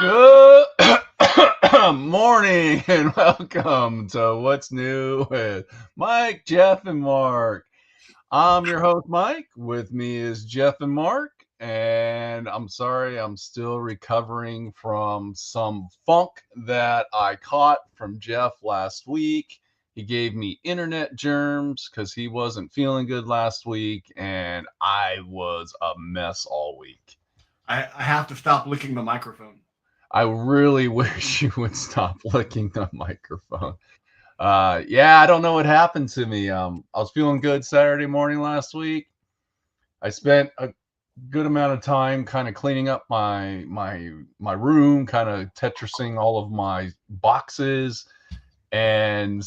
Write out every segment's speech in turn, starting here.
Good morning and welcome to What's New with Mike, Jeff, and Mark. I'm your host, Mike. With me is Jeff and Mark. And I'm sorry, I'm still recovering from some funk that I caught from Jeff last week. He gave me internet germs because he wasn't feeling good last week, and I was a mess all week. I have to stop licking the microphone. I really wish you would stop licking the microphone. Yeah, I don't know what happened to me. I was feeling good Saturday morning last week. I spent a good amount of time kind of cleaning up my room, kind of tetrising all of my boxes, and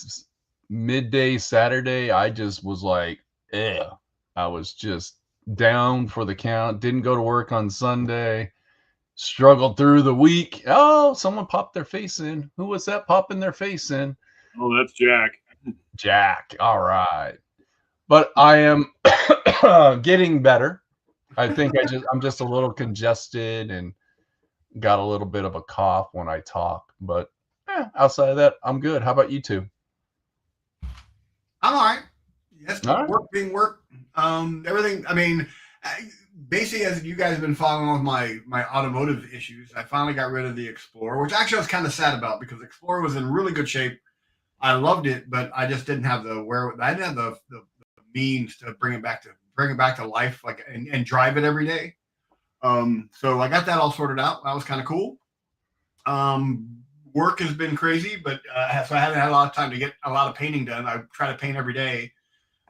midday Saturday, I just was like, ugh. I was just down for the count. Didn't go to work on Sunday. Struggled through the week. Oh, someone popped their face in. Who was that popping their face in? Oh, that's Jack. Jack. All right. But I am getting better. I think I'm just a little congested and got a little bit of a cough when I talk. But outside of that, I'm good. How about you two? I'm all right. Yes, All right. work being work. Everything. I mean, basically, as you guys have been following with my automotive issues, I finally got rid of the Explorer, which actually I was kind of sad about because Explorer was in really good shape. I loved it, but I just didn't have I didn't have the means to bring it back to life, like and drive it every day. So I got that all sorted out. That was kind of cool. Work has been crazy, but so I haven't had a lot of time to get a lot of painting done. I try to paint every day,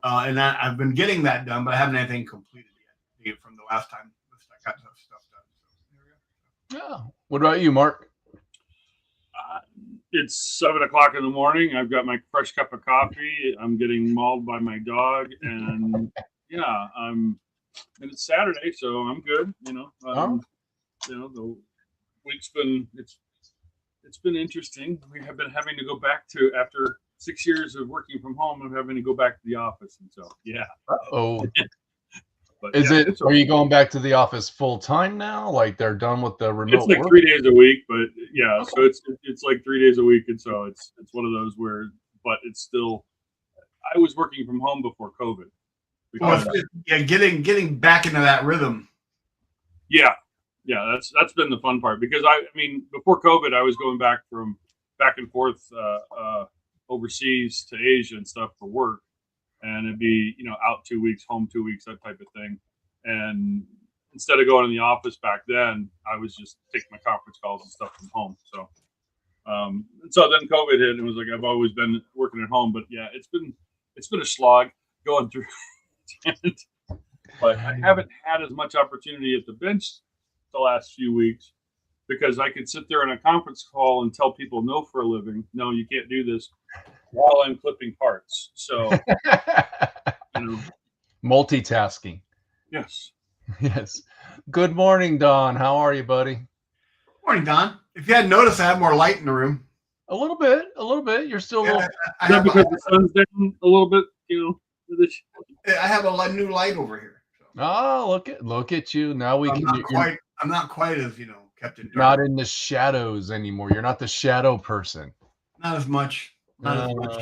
and I've been getting that done, but I haven't had anything completed yet from the last time I got stuff done. So there we go. Yeah. What about you, Mark? It's 7:00 in the morning. I've got my fresh cup of coffee. I'm getting mauled by my dog, and yeah, and it's Saturday, so I'm good. The week's been it's been interesting. We have been having to go back to after 6 years of working from home. I'm having to go back to the office, and so yeah. Oh. But Are you going back to the office full time now? Like they're done with the remote It's like work? 3 days a week, but yeah, Okay. so it's like 3 days a week, and so it's one of those where, but it's still. I was working from home before COVID. Well, getting back into that rhythm. Yeah, that's been the fun part because I mean before COVID I was going back and forth overseas to Asia and stuff for work, and it'd be out 2 weeks, home 2 weeks, that type of thing. And instead of going in the office back then, I was just taking my conference calls and stuff from home. So and so then COVID hit and it was like I've always been working at home, but yeah, it's been a slog going through. But I haven't had as much opportunity at the bench the last few weeks because I could sit there in a conference call and tell people no for a living. No, you can't do this while I'm clipping parts. So, Multitasking. Yes. Yes. Good morning, Don. How are you, buddy? Morning, Don. If you hadn't noticed, I have more light in the room. A little bit. You're still a little. Because the sun's down a little bit, I have a new light over here. So. Oh, look at you. Now we I'm can. I'm not quite as kept in. Not in the shadows anymore. You're not the shadow person. Not as much. Not as much.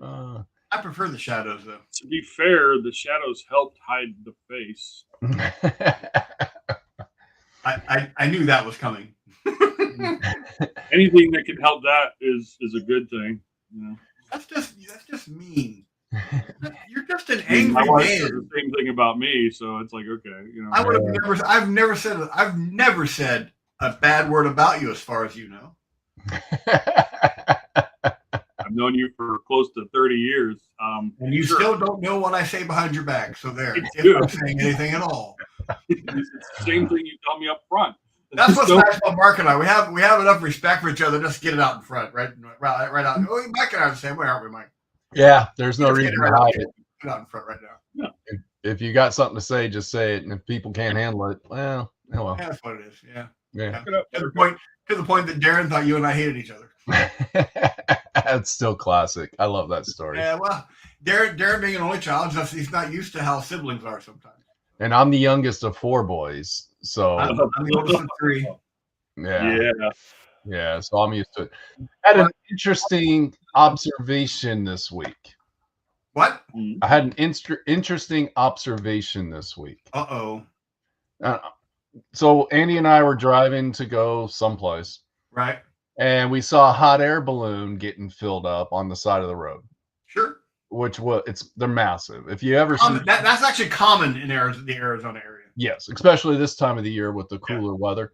I prefer the shadows, though. To be fair, the shadows helped hide the face. I knew that was coming. Anything that can help that is a good thing. That's just mean. You're just an angry my wife man. says the same thing about me, so it's like okay, I would have I've never said a bad word about you, as far as you know. I've known you for close to 30 years. And you still don't know what I say behind your back. So there, if I'm saying anything at all. It's the same thing you tell me up front. That's what's nice about Mark and I. We have enough respect for each other. Just get it out in front, right out. Oh, Mike and I are the same way, aren't we, Mike? Yeah, there's no reason to hide it. Get out in front right now. Yeah. If you got something to say, just say it. And if people can't handle it, well. Yeah, that's what it is. Yeah. To the point that Darren thought you and I hated each other. That's still classic. I love that story. Yeah, well, Darren being an only child, he's not used to how siblings are sometimes. And I'm the youngest of 4 boys, so I'm the oldest of 3. Yeah. Yeah. Yeah. So I'm used to it. Had an interesting observation this week. What? I had an interesting observation this week. Uh-oh. Uh, so Andy and I were driving to go someplace, Right. and we saw a hot air balloon getting filled up on the side of the road, Sure. which they're massive. If you ever see, That's actually common in the Arizona area. yes, especially this time of the year with the cooler weather.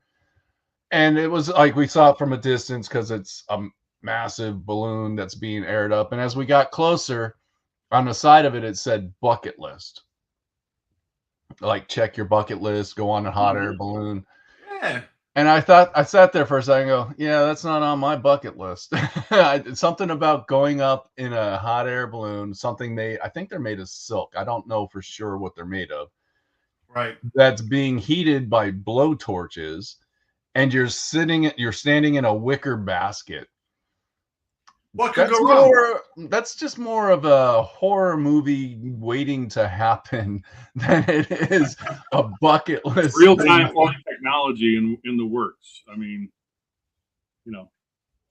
And it was like we saw it from a distance because it's a massive balloon that's being aired up. And as we got closer, on the side of it, it said bucket list. Like, check your bucket list, go on a hot air balloon. Yeah. And I sat there for a second and go, yeah, that's not on my bucket list. Something about going up in a hot air balloon, I think they're made of silk. I don't know for sure what they're made of. Right. That's being heated by blow torches, and you're standing in a wicker basket. What could go wrong? That's just more of a horror movie waiting to happen than it is a bucket list. Real-time flight technology in the works. I mean,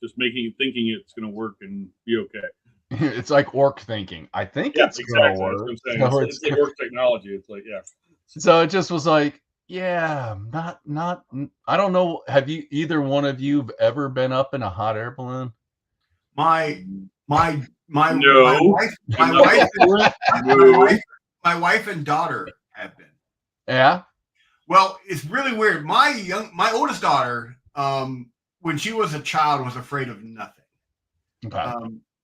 just thinking it's going to work and be okay. It's like orc thinking. I think it's going to work. It's like orc technology. It's like, yeah. So it just was like, yeah, not. I don't know. Have either one of you ever been up in a hot air balloon? My No. my wife and daughter have been. Yeah. Well, it's really weird. My oldest daughter, when she was a child, was afraid of nothing. Okay.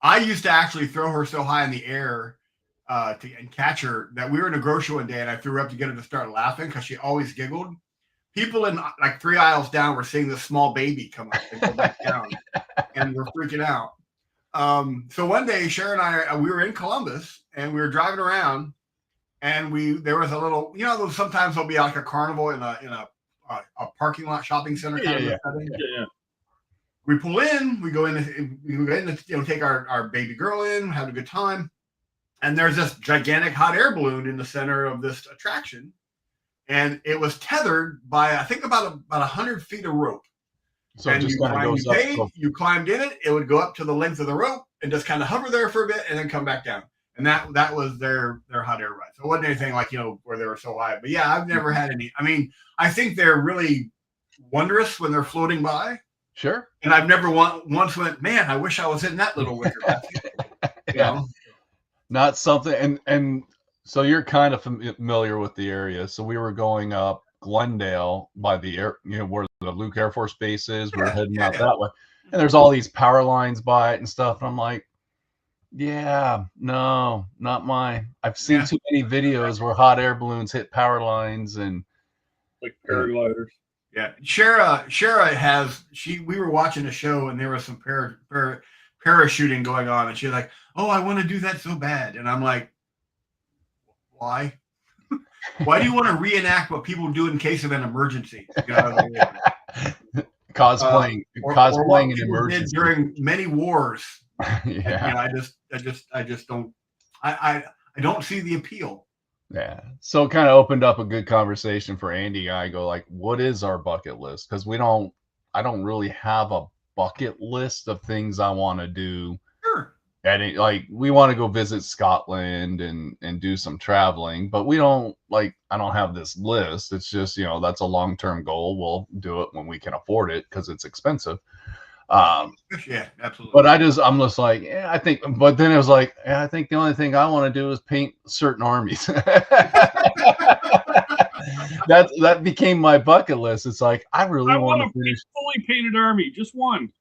I used to actually throw her so high in the air and catch her that we were in a grocery one day and I threw her up to get her to start laughing because she always giggled. People in like 3 aisles down were seeing this small baby come up and go back down, and we're freaking out. So one day, Sharon and we were in Columbus and we were driving around, and there was a little, sometimes there'll be like a carnival in a parking lot shopping center kind of setting. Yeah. We pull in, we go in to take our baby girl in, have a good time. And there's this gigantic hot air balloon in the center of this attraction. And it was tethered by, I think, about 100 feet of rope. So it just kind of goes up. You climbed in it, it would go up to the length of the rope and just kind of hover there for a bit and then come back down. And that was their hot air ride. So it wasn't anything like, where they were so high. But yeah, I've never had any. I mean, I think they're really wondrous when they're floating by. Sure. And I've never once went, man, I wish I was in that little wicker basket. Yeah. Not something. And so you're kind of familiar with the area. So we were going up Glendale by the air, where the Luke Air Force Base is. We're heading out that way. And there's all these power lines by it and stuff. And I'm like, yeah, no, not mine. I've seen too many videos where hot air balloons hit power lines and like paragliders. Yeah. Shara has, we were watching a show and there was some parachuting going on, and she's like, oh, I want to do that so bad. And I'm like, why? Why do you want to reenact what people do in case of an emergency? Cosplaying an emergency during many wars. Yeah. I just don't. I don't see the appeal. Yeah. So it kind of opened up a good conversation for Andy and I. Go like, what is our bucket list? Because I don't really have a bucket list of things I want to do. Sure. And we want to go visit Scotland and do some traveling, but I don't have this list. It's just, that's a long-term goal. We'll do it when we can afford it because it's expensive. Yeah, absolutely. But I'm just like, yeah, I think, but then it was like, yeah, I think the only thing I want to do is paint certain armies. That became my bucket list. It's like, I really want to finish fully painted army, just one.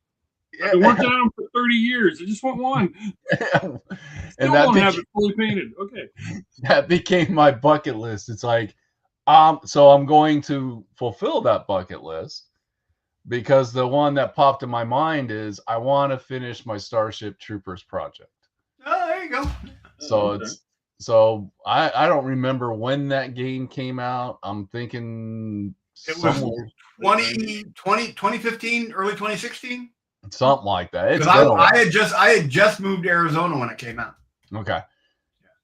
I've been working on them for 30 years. I just want one. And that won't have it fully painted. Okay. That became my bucket list. It's like, so I'm going to fulfill that bucket list because the one that popped in my mind is I want to finish my Starship Troopers project. Oh, there you go. So I don't remember when that game came out. I'm thinking it was 2015, early 2016. Something like that. I had just moved to Arizona when it came out. Okay.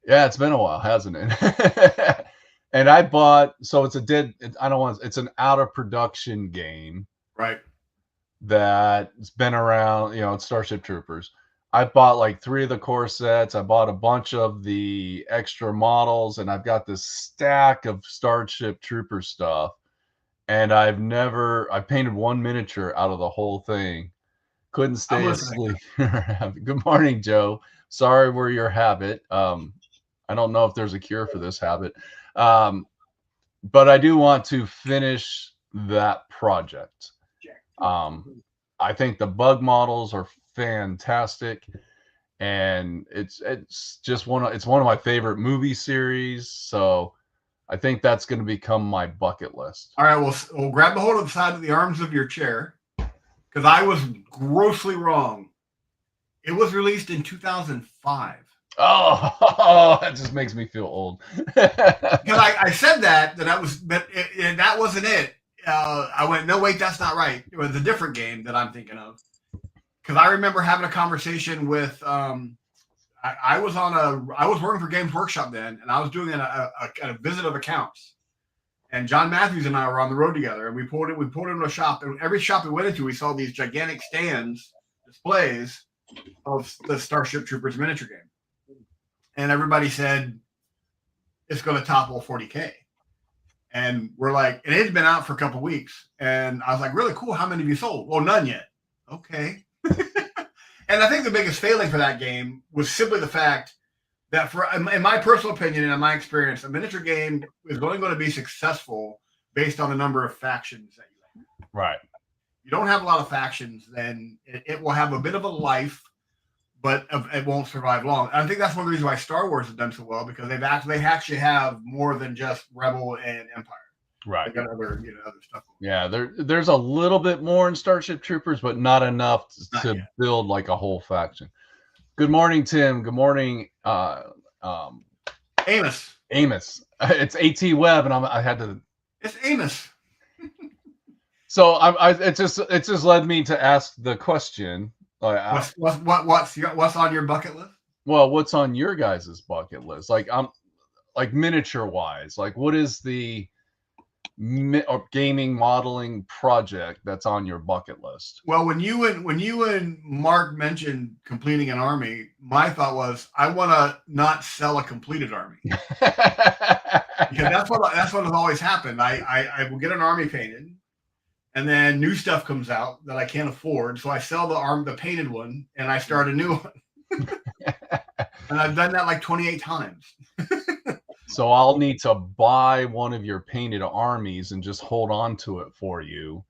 Yeah, it's been a while, hasn't it? And I bought, so it's an out of production game. Right. that's been around, it's Starship Troopers. I bought like 3 of the core sets. I bought a bunch of the extra models, and I've got this stack of Starship Trooper stuff. And I painted 1 miniature out of the whole thing. Couldn't I'm stay listening. asleep. Good morning, Joe. Sorry we're your habit. I don't know if there's a cure for this habit. But I do want to finish that project. I think the bug models are fantastic, and it's just one of my favorite movie series. So I think that's going to become my bucket list. All right, we'll grab a hold of the side of the arms of your chair because I was grossly wrong. It was released in 2005. Oh, that just makes me feel old. Because I said that was, but that wasn't it. I went, no, wait, that's not right. It was a different game that I'm thinking of. Because I remember having a conversation with, I was working for Games Workshop then, and I was doing a visit of accounts. And John Matthews and I were on the road together, and we pulled into a shop, and every shop we went into, we saw these gigantic stands, displays of the Starship Troopers miniature game. And everybody said, it's going to topple 40K. And we're like, and it had been out for a couple of weeks. And I was like, really cool. How many have you sold? Well, none yet. Okay. And I think the biggest failing for that game was simply the fact that, in my personal opinion and in my experience, a miniature game is only going to be successful based on the number of factions that you have. Right. You don't have a lot of factions, then it will have a bit of a life, but it won't survive long. I think that's one of the reasons why Star Wars has done so well, because they actually have more than just Rebel and Empire. Right. They got other stuff. Yeah, there's a little bit more in Starship Troopers, but not enough to build like a whole faction. Good morning, Tim. Good morning, Amos. It's AT Web, and I had to. It's Amos. So it just led me to ask the question. What's on your bucket list? Well, what's on your guys' bucket list? Like miniature wise, like what is the gaming modeling project that's on your bucket list? Well, when you and Mark mentioned completing an army, my thought was I want to not sell a completed army. Because that's what has always happened. I will get an army painted, and then new stuff comes out that I can't afford, so I sell the painted one, and I start a new one. And I've done that like 28 times. So I'll need to buy one of your painted armies and just hold on to it for you.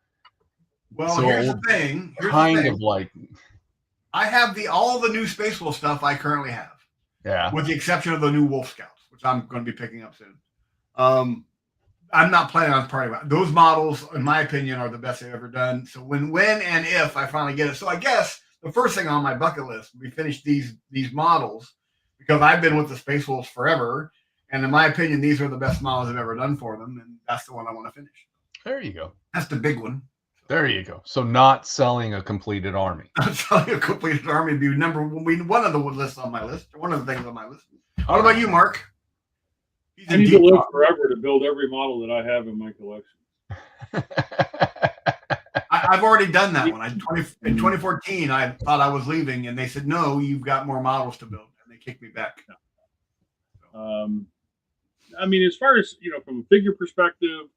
Well, so here's the thing. I have all the new Space Wolf stuff I currently have. Yeah. With the exception of the new Wolf Scouts, which I'm going to be picking up soon. I'm not planning on partying about those models. In my opinion, are the best they've ever done. So when and if I finally get it, so I guess the first thing on my bucket list, we finish these models, because I've been with the Space Wolves forever. And in my opinion, these are the best models I've ever done for them. And that's the one I want to finish. There you go. That's the big one. There you go. So not selling a completed army. Not selling a completed army would be one of the lists on my list. One of the things on my list. What about you, Mark? I need to live forever to build every model that I have in my collection. I've already done that one. In 2014, I thought I was leaving, and they said, no, you've got more models to build. And they kicked me back. I mean, as far as, from a figure perspective,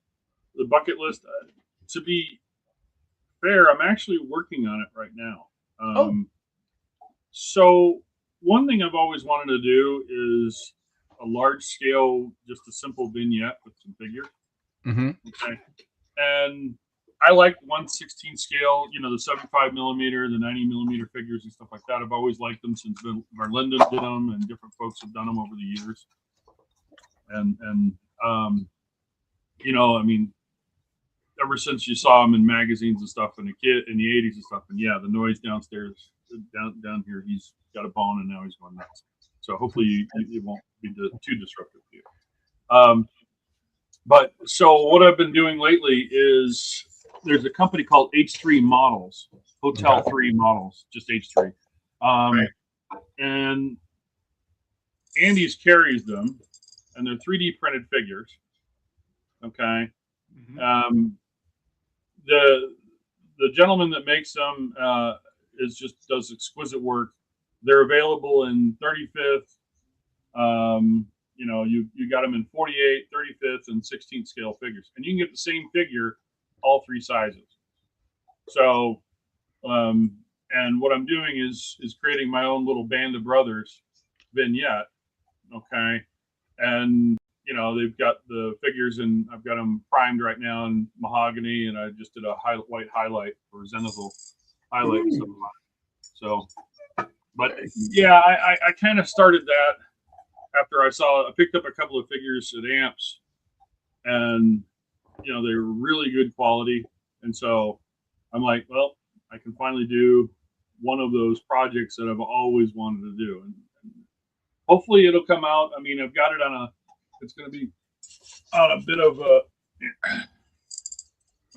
the bucket list, to be fair, I'm actually working on it right now. So one thing I've always wanted to do is a large scale, just a simple vignette with some figure. Mm-hmm. Okay. And I like 1/16 scale, the 75 millimeter, the 90 millimeter figures and stuff like that. I've always liked them since Verlinden did them, and different folks have done them over the years. And I mean, ever since you saw them in magazines and stuff in the 80s and stuff, and yeah, the noise downstairs, down here, he's got a bone and now he's going nuts. So hopefully it won't be too disruptive to you. But so what I've been doing lately is there's a company called H3 Models, Hotel 3 Models, just H3. Right. And Andy's carries them, and they're 3D printed figures. Okay. Mm-hmm. the gentleman that makes them does exquisite work. They're available in 35th. You got them in 48, 35th, and 16th scale figures, and you can get the same figure, all three sizes. So, and what I'm doing is creating my own little Band of Brothers vignette. Okay, and they've got the figures, and I've got them primed right now in mahogany, and I just did a white highlight for zenithal highlight and stuff on it. So, but yeah, I kind of started that after I picked up a couple of figures at Amps, and they were really good quality, and so I'm like, well, I can finally do one of those projects that I've always wanted to do, and hopefully it'll come out. I mean, I've got it it's going to be on a bit of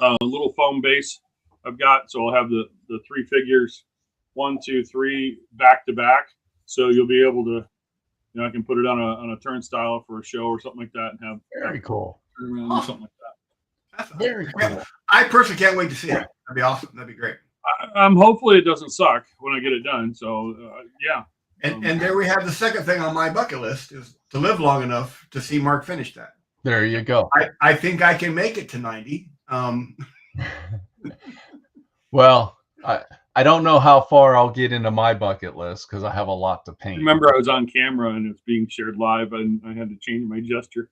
a little foam base I've got, so I'll have the three figures, 1, 2, 3 back to back, so you'll be able to, I can put it on a turnstile for a show or something like that, and have very cool, something like that. That's very cool. I personally can't wait to see it. That'd be awesome. That'd be great. I'm hopefully it doesn't suck when I get it done. So yeah. And there we have the second thing on my bucket list, is to live long enough to see Mark finish that. There you go. I think I can make it to 90. Well, I don't know how far I'll get into my bucket list because I have a lot to paint. Remember, I was on camera and it's being shared live, and I had to change my gesture.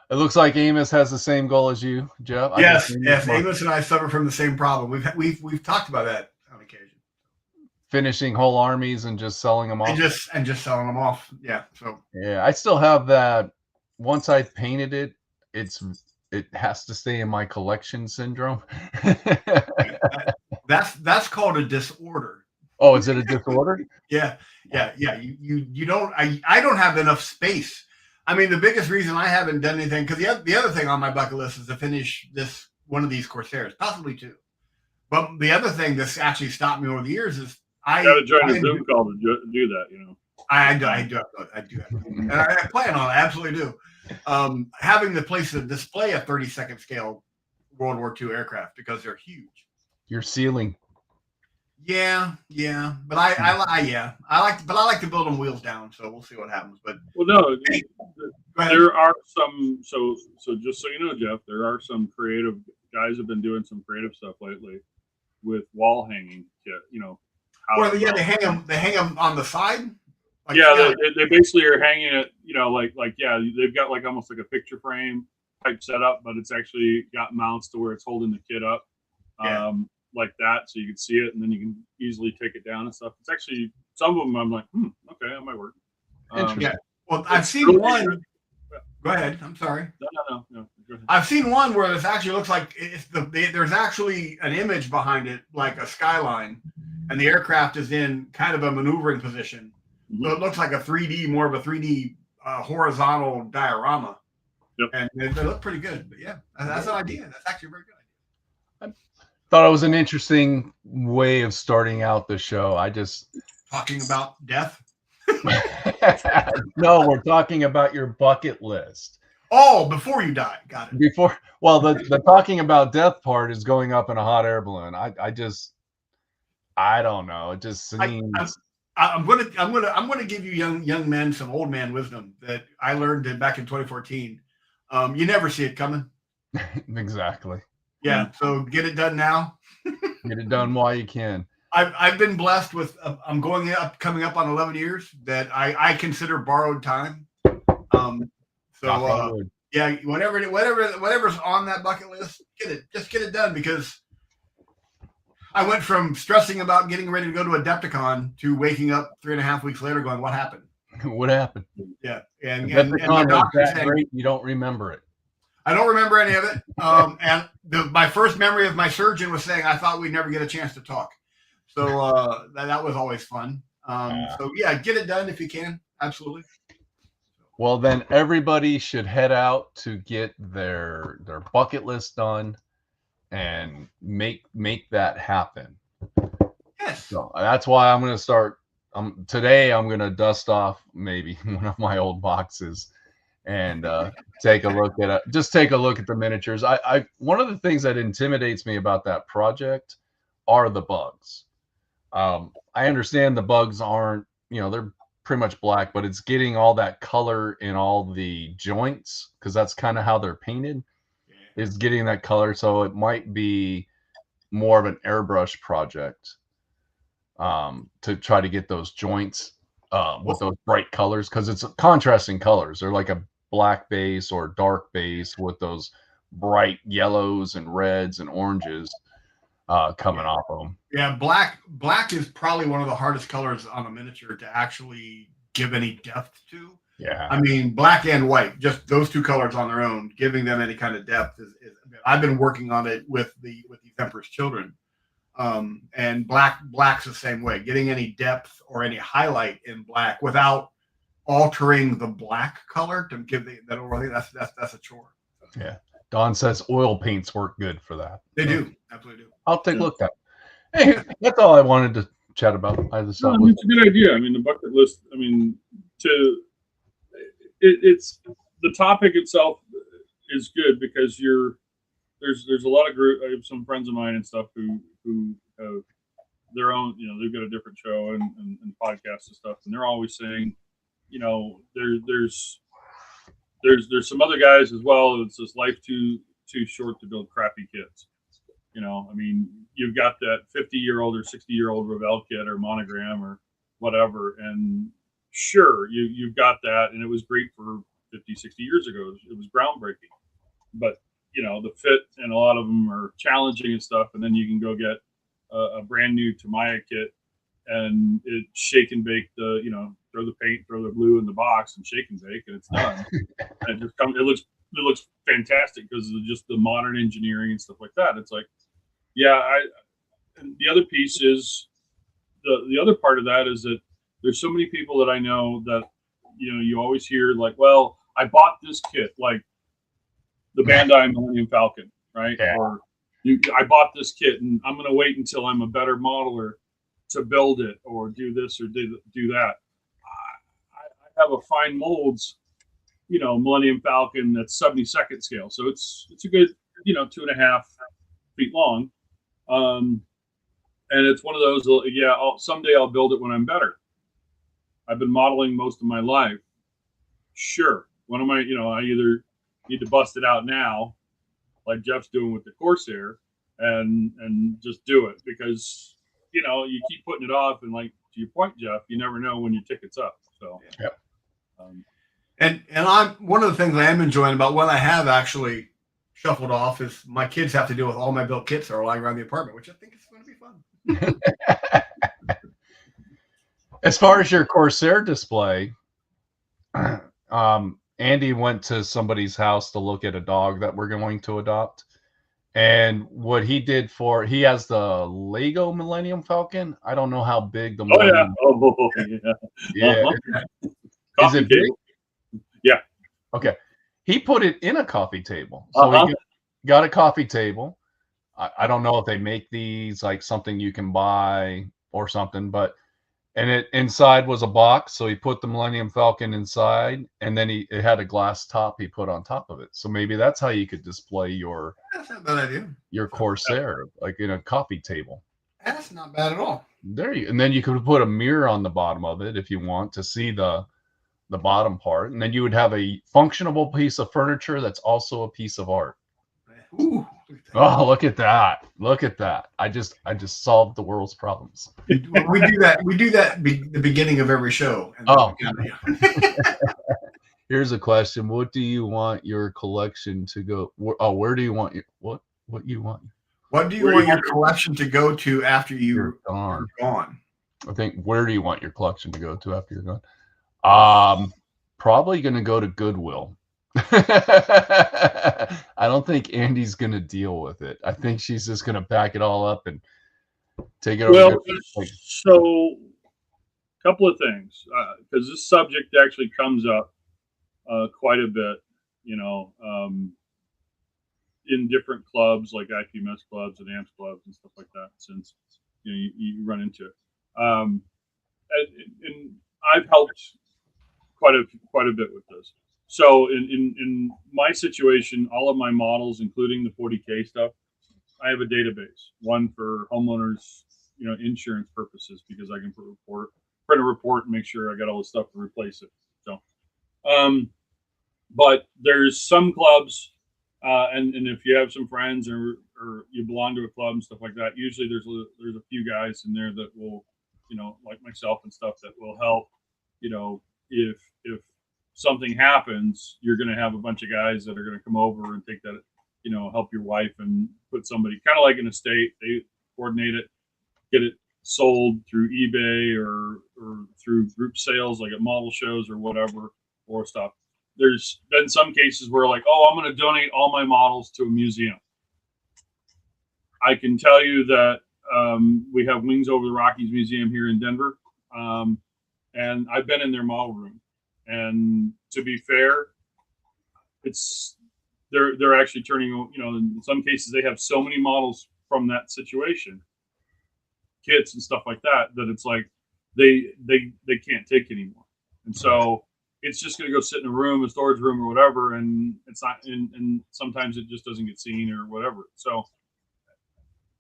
It looks like Amos has the same goal as you, Jeff. Yes. Amos and I suffer from the same problem. We've talked about that on occasion. Finishing whole armies and just selling them off. And just selling them off. Yeah. So yeah, I still have that. Once I painted it, it has to stay in my collection syndrome. that's called a disorder. Oh, is it a disorder? Yeah. You don't. I don't have enough space. I mean, the biggest reason I haven't done anything, because the other thing on my bucket list is to finish one of these Corsairs, possibly two. But the other thing that's actually stopped me over the years is I got to join a Zoom call to do that. I do, and I plan on it. I absolutely do. Having the place to display a 32nd scale World War II aircraft, because they're huge. Your ceiling. Yeah, but I like to build them wheels down, so we'll see what happens. But there are some. So just so you know, Jeff, there are some creative guys have been doing some creative stuff lately with wall hanging kit. They hang them on the side. Like, they basically are hanging it. They've got like almost like a picture frame type setup, but it's actually got mounts to where it's holding the kit up. Yeah. Like that, so you can see it, and then you can easily take it down and stuff. It's actually, some of them I'm like, okay, that might work. Yeah. Well, I've seen one. Go ahead. I'm sorry. No. Go ahead. I've seen one where this actually looks like there's actually an image behind it, like a skyline, and the aircraft is in kind of a maneuvering position. Mm-hmm. So it looks like more of a 3D horizontal diorama. Yep. And they look pretty good. But yeah, that's an idea. That's actually a very good idea. Thought it was an interesting way of starting out the show. I just talking about death. No, we're talking about your bucket list. Oh, before you die. Got it. The talking about death part is going up in a hot air balloon. I don't know. It just seems. I'm gonna give you young men some old man wisdom that I learned back in 2014. You never see it coming. Exactly. Yeah, so get it done now. Get it done while you can. I've been blessed with. I'm coming up on 11 years that I consider borrowed time. Yeah, whatever's on that bucket list, just get it done, because I went from stressing about getting ready to go to Adepticon to waking up 3.5 weeks later going, what happened? What happened? Yeah, and my doctor saying, great, you don't remember it. I don't remember any of it. And my first memory of my surgeon was saying, I thought we'd never get a chance to talk. So that was always fun. So yeah, get it done if you can. Absolutely. Well, then everybody should head out to get their bucket list done and make that happen. Yes. So that's why I'm going to start. Today I'm going to dust off maybe one of my old boxes and take a look at the miniatures. I one of the things that intimidates me about that project are the bugs. I understand the bugs aren't, they're pretty much black, but it's getting all that color in all the joints because that's kind of how they're painted. Is getting that color, so it might be more of an airbrush project to try to get those joints with those bright colors because it's contrasting colors. They're like a black base or dark base with those bright yellows and reds and oranges coming off of them. Yeah, black is probably one of the hardest colors on a miniature to actually give any depth to. Yeah. I mean, black and white, just those two colors on their own, giving them any kind of depth is I've been working on it with the Emperor's Children. And black's the same way. Getting any depth or any highlight in black without altering the black color to give that overlay, that's a chore. Yeah. Don says oil paints work good for that. They do. Absolutely do. I'll take a look at that. Hey, that's all I wanted to chat about. It's a good idea. I mean, the bucket list, I mean, it's the topic itself is good because there's a lot of group. I have some friends of mine and stuff who have their own, they've got a different show and podcasts and stuff, and they're always saying, there's some other guys as well. It's just life too short to build crappy kits. I mean, you've got that 50-year-old or 60-year-old Revell kit or Monogram or whatever, and sure, you've got that, and it was great for 50, 60 years ago. It was groundbreaking, but the fit and a lot of them are challenging and stuff, and then you can go get a brand new Tamiya kit and it shake and bake throw the paint, throw the glue in the box and shake and bake, and it's done. And it looks fantastic because of just the modern engineering and stuff like that. It's like, and the other piece is the other part of that is that there's so many people that I know that, you always hear like, well, I bought this kit, like the Bandai Millennium Falcon, right? Yeah. Or I bought this kit and I'm going to wait until I'm a better modeler to build it or do this or do that. I have a fine molds, Millennium Falcon that's 72nd scale. So it's a good, 2.5 feet long. And it's one of those, someday I'll build it when I'm better. I've been modeling most of my life. Sure. When am I either need to bust it out now, like Jeff's doing with the Corsair, and just do it because, you keep putting it off. And like to your point, Jeff, you never know when your ticket's up. So, yep. And I'm one of the things I am enjoying about what I have actually shuffled off is my kids have to deal with all my built kits that are lying around the apartment, which I think is going to be fun. As far as your Corsair display, Andy went to somebody's house to look at a dog that we're going to adopt. And what he did he has the Lego Millennium Falcon. I don't know how big the Millennium. Yeah. Is it big? Yeah. Okay. He put it in a coffee table. So he got a coffee table. I don't know if they make these like something you can buy or something, and it inside was a box. So he put the Millennium Falcon inside, and then it had a glass top he put on top of it. So maybe that's how you could display your Corsair, like in a coffee table. That's not bad at all. And then you could put a mirror on the bottom of it if you want to see the bottom part, and then you would have a functionable piece of furniture that's also a piece of art. Ooh, look at that! Look at that! I just solved the world's problems. We do that. We do that the beginning of every show. Here's a question: what do you want your collection to go? Where do you want your what you want? What do you want your collection to go to after you're gone? I think where do you want your collection to go to after you're gone? Probably going to go to Goodwill. I don't think Andy's going to deal with it. I think she's just going to pack it all up and take it over. Well, so a couple of things, because this subject actually comes up quite a bit, in different clubs like IPMS clubs and AMPS clubs and stuff like that, since you run into it. And I've helped quite a bit with this. So in my situation, all of my models, including the 40K stuff, I have a database. One for homeowners, insurance purposes, because I can print a report and make sure I got all the stuff to replace it. So, but there's some clubs, and if you have some friends or you belong to a club and stuff like that, usually there's a few guys in there that will, like myself and stuff, that will help. If something happens, you're going to have a bunch of guys that are going to come over and take that, help your wife and put somebody, kind of like an estate. They coordinate it, get it sold through eBay or through group sales, like at model shows or whatever, or stuff. There's been some cases where, like, oh, I'm going to donate all my models to a museum. I can tell you that we have Wings Over the Rockies Museum here in Denver, and I've been in their model room. And to be fair, they're actually turning, in some cases they have so many models from that situation, kits and stuff like that, that it's like they can't take anymore. And so it's just going to go sit in a storage room or whatever, and it's not, and sometimes it just doesn't get seen or whatever. So,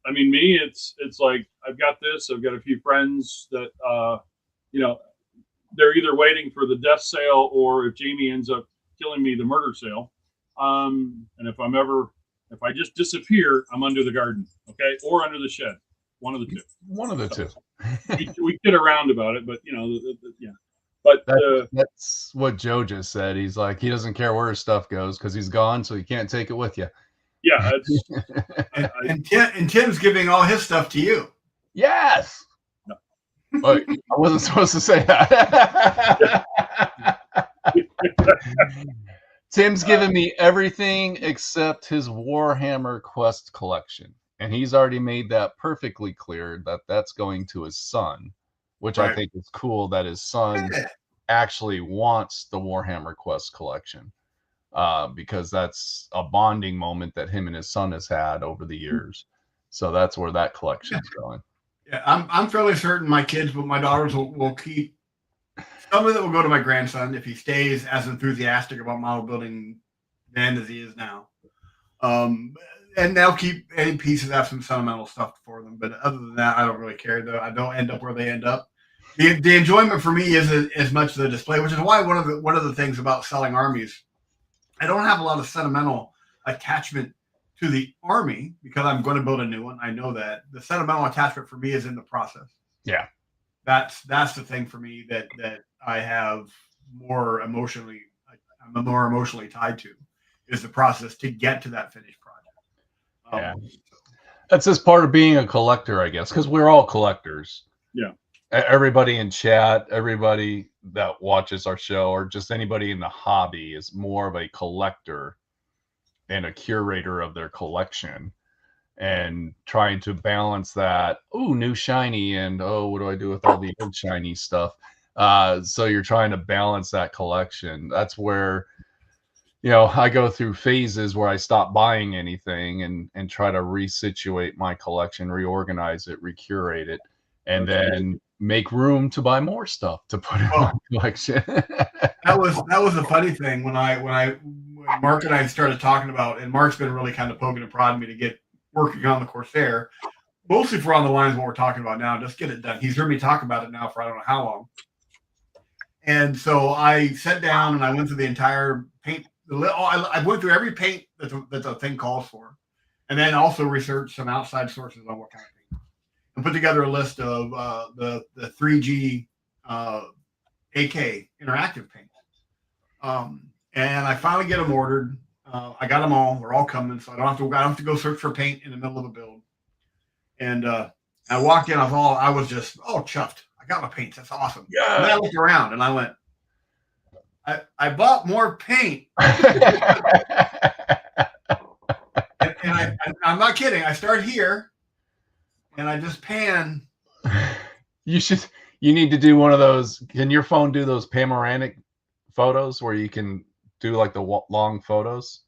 I mean, me, it's like, I've got a few friends that, they're either waiting for the death sale, or if Jamie ends up killing me, the murder sale. And if I just disappear, I'm under the garden, okay, or under the shed, one of the two. One of the two. we kid around about it, but yeah. But that's what Joe just said. He's like, he doesn't care where his stuff goes because he's gone, so you can't take it with you. Yeah, and Tim's giving all his stuff to you. Yes. But I wasn't supposed to say that. Tim's given me everything except his Warhammer Quest collection. And he's already made that perfectly clear that that's going to his son, which I think is cool that his son actually wants the Warhammer Quest collection, because that's a bonding moment that him and his son has had over the years. So that's where that collection's going. Yeah, I'm fairly certain my kids, but my daughters will keep some of it. Will go to my grandson if he stays as enthusiastic about model building then as he is now. And they'll keep any pieces, have some sentimental stuff for them. But other than that, I don't really care. Though I don't end up where they end up. The enjoyment for me is as much the display, which is why one of the things about selling armies, I don't have a lot of sentimental attachment to the army because I'm going to build a new one. I know that the sentimental attachment for me is in the process. Yeah, that's the thing for me that I have more emotionally. I'm more emotionally tied to is the process to get to that finished project. Yeah, that's just part of being a collector, I guess, because we're all collectors. Yeah. Everybody in chat, everybody that watches our show, or just anybody in the hobby is more of a collector and a curator of their collection, and trying to balance that. Oh, new shiny, and what do I do with all the old shiny stuff? So you're trying to balance that collection. That's where, I go through phases where I stop buying anything and try to resituate my collection, reorganize it, recurate it, and then make room to buy more stuff to put in my collection. That was the funny thing when Mark and I started talking about, and Mark's been really kind of poking and prodding me to get working on the Corsair, mostly for on the lines of what we're talking about now. Just get it done. He's heard me talk about it now for I don't know how long. And so I sat down and I went through the entire paint. I went through every paint that the thing calls for, and then also researched some outside sources on what kind of paint, and put together a list of the 3G AK interactive paint. And I finally get them ordered. I got them all. They're all coming, so I don't have to go search for paint in the middle of a build. And I walked in. I was just chuffed. I got my paints. That's awesome. Yeah. And then I looked around and I went, I bought more paint. and I'm not kidding. I start here and I just pan. You need to do one of those. Can your phone do those panoramic photos where you can do like the long photos?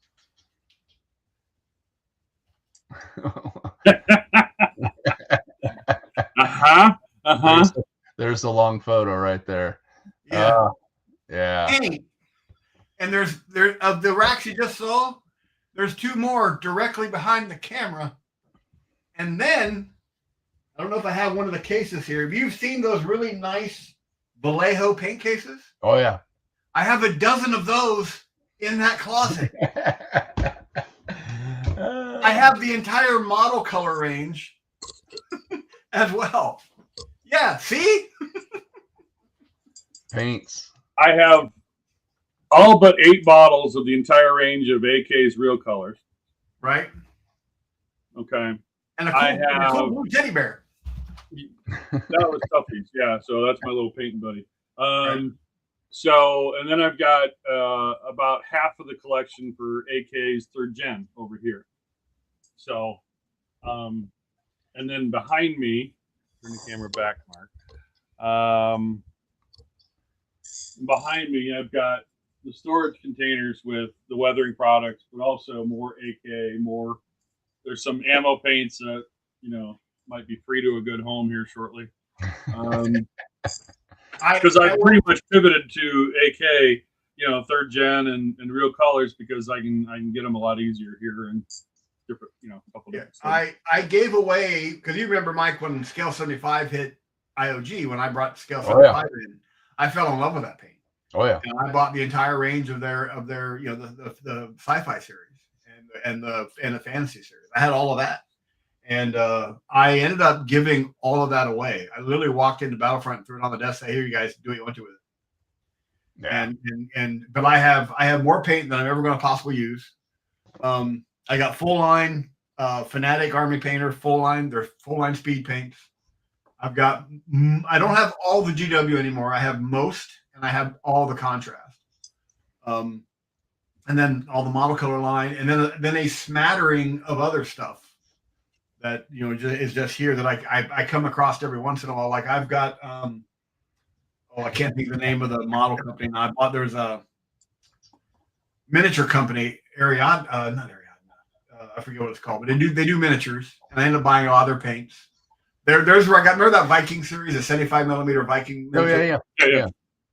There's the long photo right there. Yeah. Yeah. And there of the racks you just saw, there's 2 more directly behind the camera. And then I don't know if I have one of the cases here. Have you seen those really nice Vallejo paint cases? Oh yeah. I have a dozen of those in that closet. I have the entire model color range as well. Yeah, see? Paints. I have all but 8 bottles of the entire range of AK's real colors. Right. Okay. And a cool blue teddy bear. That was Tuffy's. Yeah. So that's my little painting buddy. So, and then I've got about half of the collection for AK's 3rd gen over here. So, and then behind me, turn the camera back, Mark. Behind me, I've got the storage containers with the weathering products, but also more AK, more. There's some ammo paints that, might be free to a good home here shortly. Because I pretty much pivoted to AK, 3rd gen and real colors because I can get them a lot easier here and different, a couple different stuff. I gave away, because you remember, Mike, when Scale 75 hit IOG, when I brought Scale 75 in, I fell in love with that paint. Oh yeah. And I bought the entire range of their the sci-fi series and the fantasy series. I had all of that. And I ended up giving all of that away. I literally walked into Battlefront, threw it on the desk, say, "Here, you guys, do what you want to with it." Yeah. But I have more paint than I'm ever going to possibly use. I got full line Fanatic Army Painter, full line. They're full line speed paints. I don't have all the GW anymore. I have most, and I have all the contrast. And then all the model color line, and then a smattering of other stuff that is just here that I come across every once in a while. Like I've got I can't think of the name of the model company now. I bought there's a miniature company, not Ariadna. I forget what it's called, but they do miniatures, and I ended up buying a lot of their paints. There's where I got, remember that Viking series, a 75mm Viking. Oh yeah.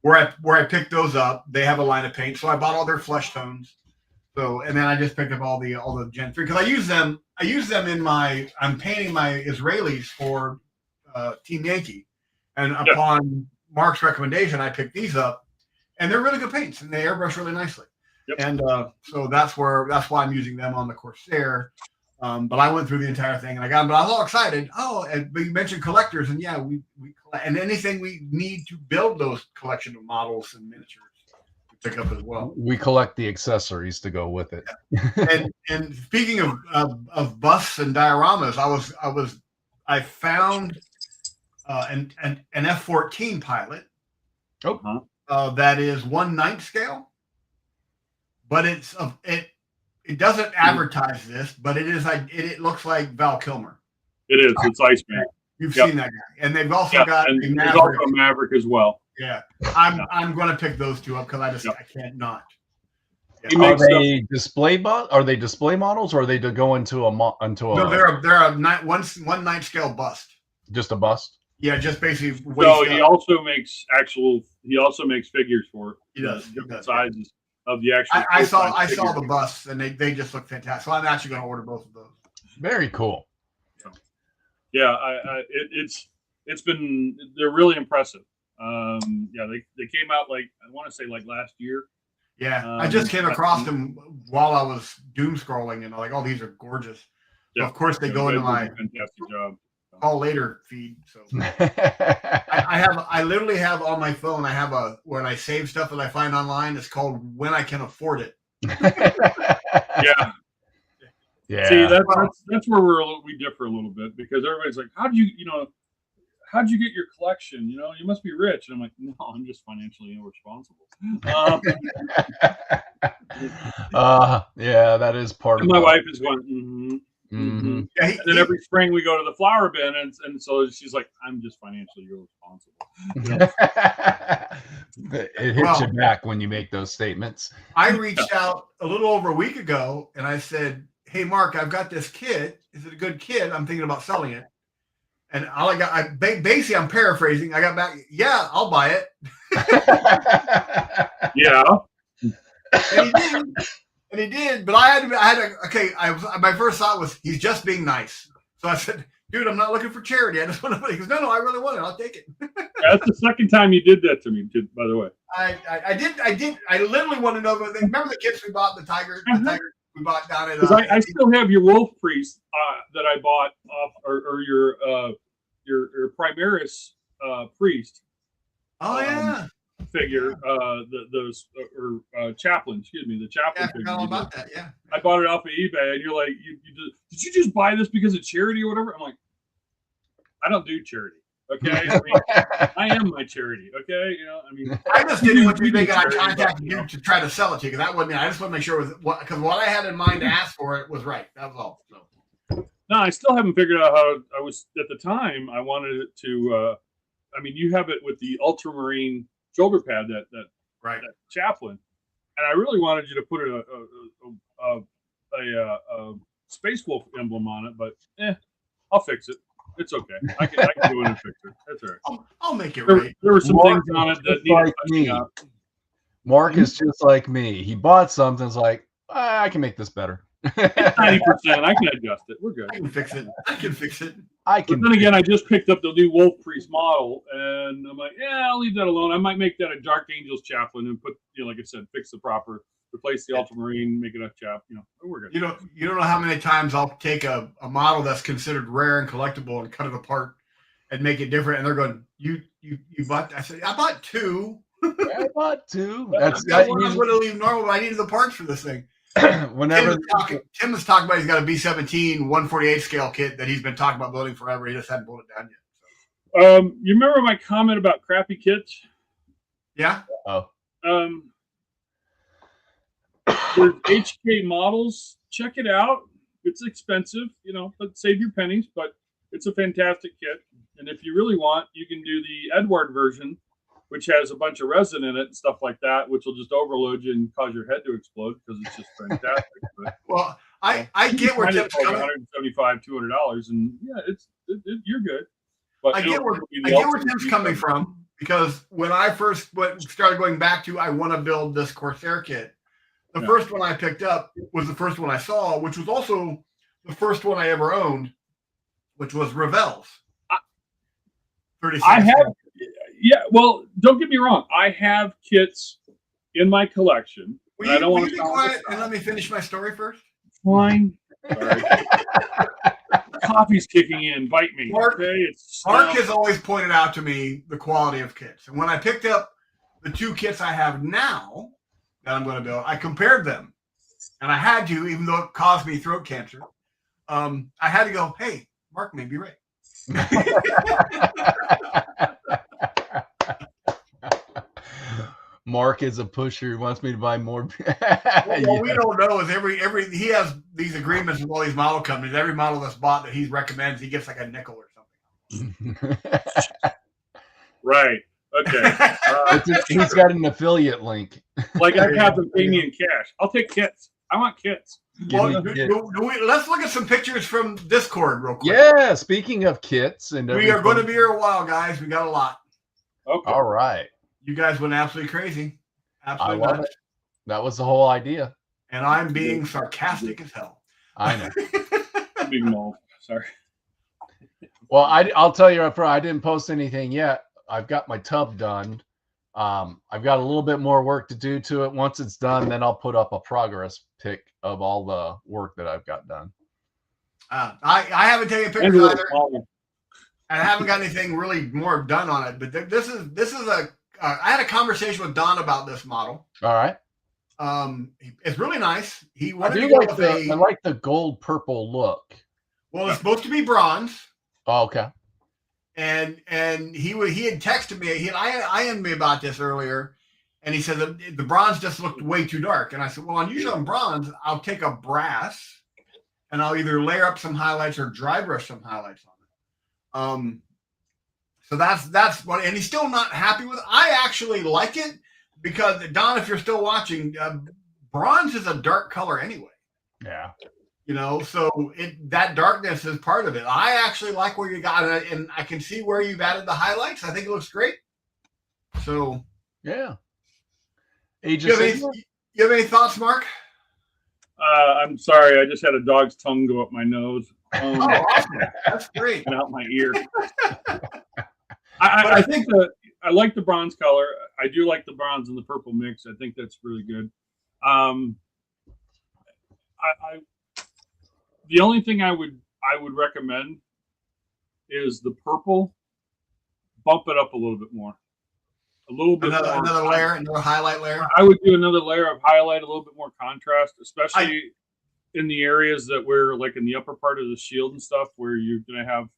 Where I picked those up, they have a line of paint, so I bought all their flesh tones. So, and then I just picked up all the Gen 3 because I use them in I'm painting my Israelis for Team Yankee, and upon Mark's recommendation, I picked these up, and they're really good paints, and they airbrush really nicely. Yep. And so that's why I'm using them on the Corsair. But I went through the entire thing and I got them, but I was all excited. But you mentioned collectors, and yeah, we collect, and anything we need to build those collection of models and miniatures, we pick up as well. We collect the accessories to go with it. Yeah. and speaking of busts and dioramas, I found an F-14 pilot. That is 1/9 scale, but it doesn't advertise this, but it looks like Val Kilmer. It is. It's Iceman. You've seen that guy, and they've also got and there's also a Maverick as well. Yeah, I'm going to pick those 2 up because I can't not. Yeah. Are they display models, or are they to go into a? No, they're a 1/9 scale bust. Just a bust. Yeah, just basically. So he also makes figures for it. He does. Different sizes of the actual. I saw the busts, and they just look fantastic. So I'm actually going to order both of those. Very cool. Yeah, they're really impressive. They came out I want to say last year. Yeah, I just came across them while I was doom scrolling, and like, oh, these are gorgeous. Yeah. So of course, they go into my fantastic job. Call later feed. So I literally have on my phone. I have when I save stuff that I find online. It's called When I Can Afford It. Yeah. Yeah. See, that's where we differ a little bit, because everybody's like, how'd you get your collection? You must be rich. And I'm like, no, I'm just financially irresponsible. Yeah, that is part of my wife is going, mm-hmm. Mm-hmm. Yeah, and then every spring we go to the flower bin, and so she's like, I'm just financially irresponsible. It hits you back when you make those statements. I reached out a little over a week ago, and I said, hey, Mark, I've got this kit. Is it a good kit? I'm thinking about selling it. And basically, I'm paraphrasing. I got back, yeah, I'll buy it. Yeah. And he did. And he did. But my first thought was, he's just being nice. So I said, dude, I'm not looking for charity. I just want to. He goes, no, I really want it. I'll take it. That's the second time you did that to me, by the way. I did. I literally want to know. Remember the kits we bought, the tiger we bought down at. Because I still have your wolf priest that I bought off, or your Primaris priest. Oh yeah. Figure, chaplain. Excuse me, the chaplain. Yeah, I forgot all about that. Yeah. I bought it off of eBay, and you're like, did you just buy this because of charity or whatever? I'm like, I don't do charity. Okay, I mean, I am my charity. Okay, I just didn't want you to make eye contact you to try to sell it to you, because that wasn't. I just want to make sure it was because what I had in mind to ask for it was right. That was all. So. No, I still haven't figured out how I was at the time. I wanted it to. You have it with the ultramarine shoulder pad that chaplain, and I really wanted you to put a Space Wolf emblem on it, but I'll fix it. It's okay. I can do it and fix it. That's all right. I'll make it right. There were some things on it that needed touching up. Mark is just like me. He bought something. It's like, I can make this better. 90%. I can adjust it. We're good. I can fix it. But then again, I just picked up the new Wolf Priest model, and I'm like, I'll leave that alone. I might make that a Dark Angels chaplain and put, like I said, fix the proper, replace the ultramarine, make it a chap. We're good. You don't know how many times I'll take a model that's considered rare and collectible and cut it apart and make it different, and they're going, you bought? I said, I bought two. I bought two. That's one I was going to leave normal, but I needed the parts for this thing. Whenever Tim was talking about, he's got a B-17 148 scale kit that he's been talking about building forever. He just hadn't pulled it down yet. So. You remember my comment about crappy kits? Yeah. Oh. There's HK models. Check it out. It's expensive, but save your pennies. But it's a fantastic kit. And if you really want, you can do the Edward version, which has a bunch of resin in it and stuff like that, which will just overload you and cause your head to explode because it's just fantastic. But, well, I get where Tim's coming. $175, $200, and you're good. But I get where Tim's coming from, because when I first started going back to, I want to build this Corsair kit, the first one I picked up was the first one I saw, which was also the first one I ever owned, which was Ravel's. 36. I have. Yeah, well, don't get me wrong. I have kits in my collection. I don't want to be quiet and let me finish my story first. Fine. Sorry. Coffee's kicking in. Bite me. Mark has always pointed out to me the quality of kits. And when I picked up the two kits I have now that I'm going to build, I compared them. And I had to, even though it caused me throat cancer, I had to go, hey, Mark may be right. Mark is a pusher. He wants me to buy more. What we don't know is he has these agreements with all these model companies. Every model that's bought that he recommends, he gets like a nickel or something. Right. Okay. He's got an affiliate link. Like I have them pay me in cash. I'll take kits. I want kits. Well, let's look at some pictures from Discord real quick. Yeah. Speaking of kits, and we are going to be here a while, guys. We got a lot. Okay. All right. You guys went absolutely crazy. Absolutely. I love it. That was the whole idea. And I'm being sarcastic as hell. I know. Big mole. Sorry. Well, I'll tell you up front, I didn't post anything yet. I've got my tub done. I've got a little bit more work to do to it. Once it's done, then I'll put up a progress pic of all the work that I've got done. I haven't taken pictures either. I haven't got anything really more done on it. But this is a. I had a conversation with Don about this model. All right. It's really nice. He wanted I like the gold purple look. Well, it's supposed to be bronze. Oh, okay. And he had texted me. He had IM'd me about this earlier, and he said the bronze just looked way too dark. And I said, well, usually on bronze, I'll take a brass, and I'll either layer up some highlights or dry brush some highlights on it. So that's what. And he's still not happy with it. I actually like it because, Don, if you're still watching, bronze is a dark color anyway. Yeah. So that darkness is part of it. I actually like where you got it, and I can see where you've added the highlights. I think it looks great. So yeah. You You have any thoughts, Mark? I'm sorry. I just had a dog's tongue go up my nose. Oh, awesome. That's great. And out my ear. I think I like the bronze color. I do like the bronze and the purple mix. I think that's really good. The only thing I would recommend is the purple. Bump it up a little bit more. A little bit more. Another layer, another highlight layer. I would do another layer of highlight, a little bit more contrast, especially in the areas that we're like in the upper part of the shield and stuff where you're going to have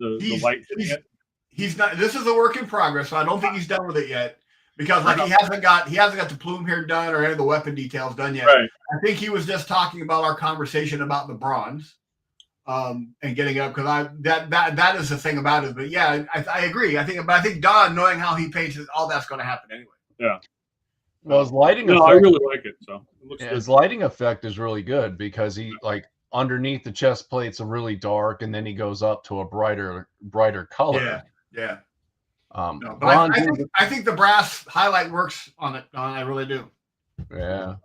the light hitting it. He's not. This is a work in progress, so I don't think he's done with it yet because like he hasn't got the plume here done or any of the weapon details done yet. Right. I think he was just talking about our conversation about the bronze. And getting it up because that is the thing about it. But yeah, I agree. I think Don, knowing how he paints it, all that's going to happen anyway. Yeah. Well, his lighting. No, effect, I really like it. So it looks yeah, good. his lighting effect is really good because he like underneath the chest plate's a really dark, and then he goes up to a brighter color. Yeah. No, bronze. I think the brass highlight works on it. I really do. Yeah.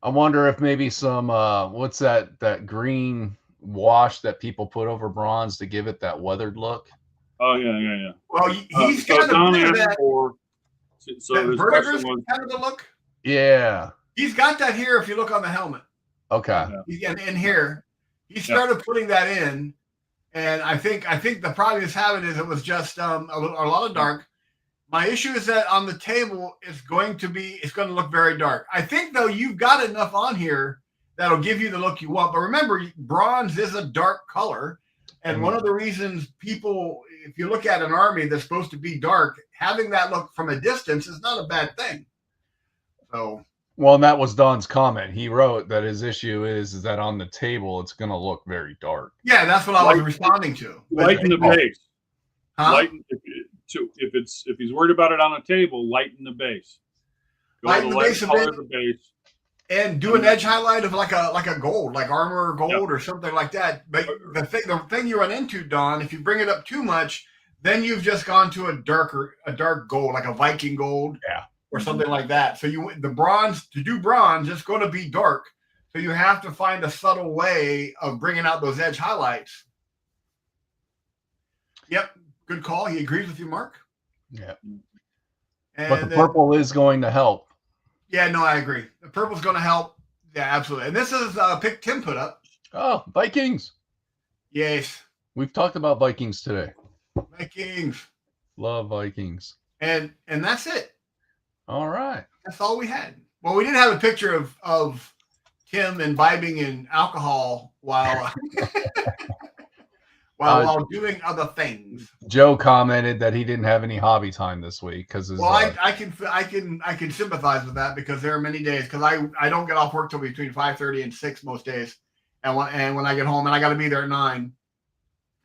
I wonder if maybe some what's that green wash that people put over bronze to give it that weathered look. Oh yeah. Well, he's got down a bit of there that. So that his vertiger's question was, kind of the look. Yeah. He's got that here. If you look on the helmet, Okay. In here, he started putting that in, and I think the problem he's having is it was just a lot of dark. My issue is that on the table it's going to look very dark. I think though you've got enough on here that'll give you the look you want. But remember, bronze is a dark color, and one of the reasons people, if you look at an army that's supposed to be dark, having that look from a distance is not a bad thing. So. Well, and that was Don's comment. He wrote that his issue is that on the table it's going to look very dark. Yeah, that's what I was responding to. Lighten the base. Huh? Lighten if he's worried about it on a table, lighten the base. Lighten the base color of the base. And do an edge highlight of like a gold, like armor gold or something like that. But the thing you run into, Don, if you bring it up too much, then you've just gone to a dark gold, like a Viking gold, or something like that. So to do bronze, it's going to be dark. So you have to find a subtle way of bringing out those edge highlights. Yep, good call. He agrees with you, Mark. Yeah. And but the purple is going to help. Yeah, no, I agree. The purple's going to help. Yeah, absolutely. And this is a pick Tim put up. Oh, Vikings. Yes. We've talked about Vikings today. Vikings. Love Vikings. And that's it. All right. That's all we had. Well, we did have a picture of Tim imbibing in alcohol while while doing other things. Joe commented that he didn't have any hobby time this week because I can sympathize with that because there are many days because I don't get off work till between 5:30 and 6 most days, and when I get home and I got to be there at 9,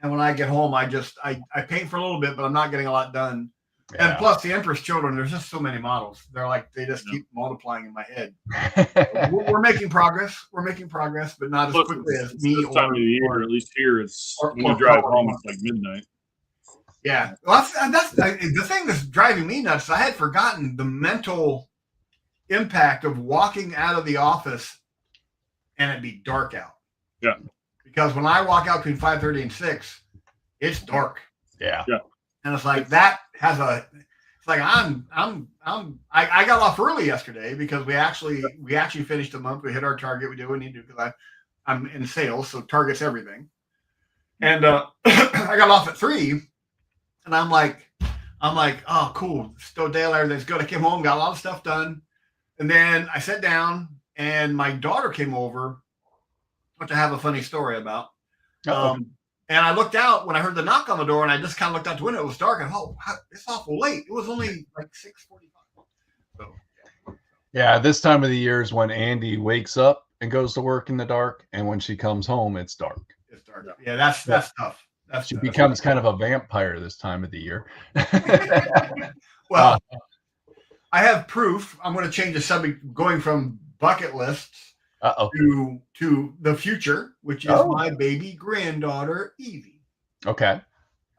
and when I get home I paint for a little bit, but I'm not getting a lot done. Yeah. And plus the Empress Children, there's just so many models. They're like they just keep multiplying in my head. We're making progress. But not as quickly as me. This time of the year, at least here, it's when you drive home, it's like midnight. Yeah, well, that's the thing that's driving me nuts. I had forgotten the mental impact of walking out of the office and it'd be dark out. Yeah. Because when I walk out between 5:30 and 6, it's dark. Yeah. And it's like that has it's like I got off early yesterday because we actually finished the month. We hit our target. We did what we need to do because I'm in sales, so target's everything. And I got off at 3, and I'm like, oh, cool, still daylight, everything's good. I came home, got a lot of stuff done, and then I sat down, and my daughter came over, which I have a funny story about. And I looked out when I heard the knock on the door, and I just kind of looked out the window. It was dark, and it's awful late. It was only like 6:45. So, yeah, this time of the year is when Andy wakes up and goes to work in the dark, and when she comes home, it's dark. It's dark. Yeah, that's tough. She becomes kind of a vampire this time of the year. Well, I have proof. I'm going to change the subject, going from bucket lists to the future, which is my baby granddaughter Evie. Okay.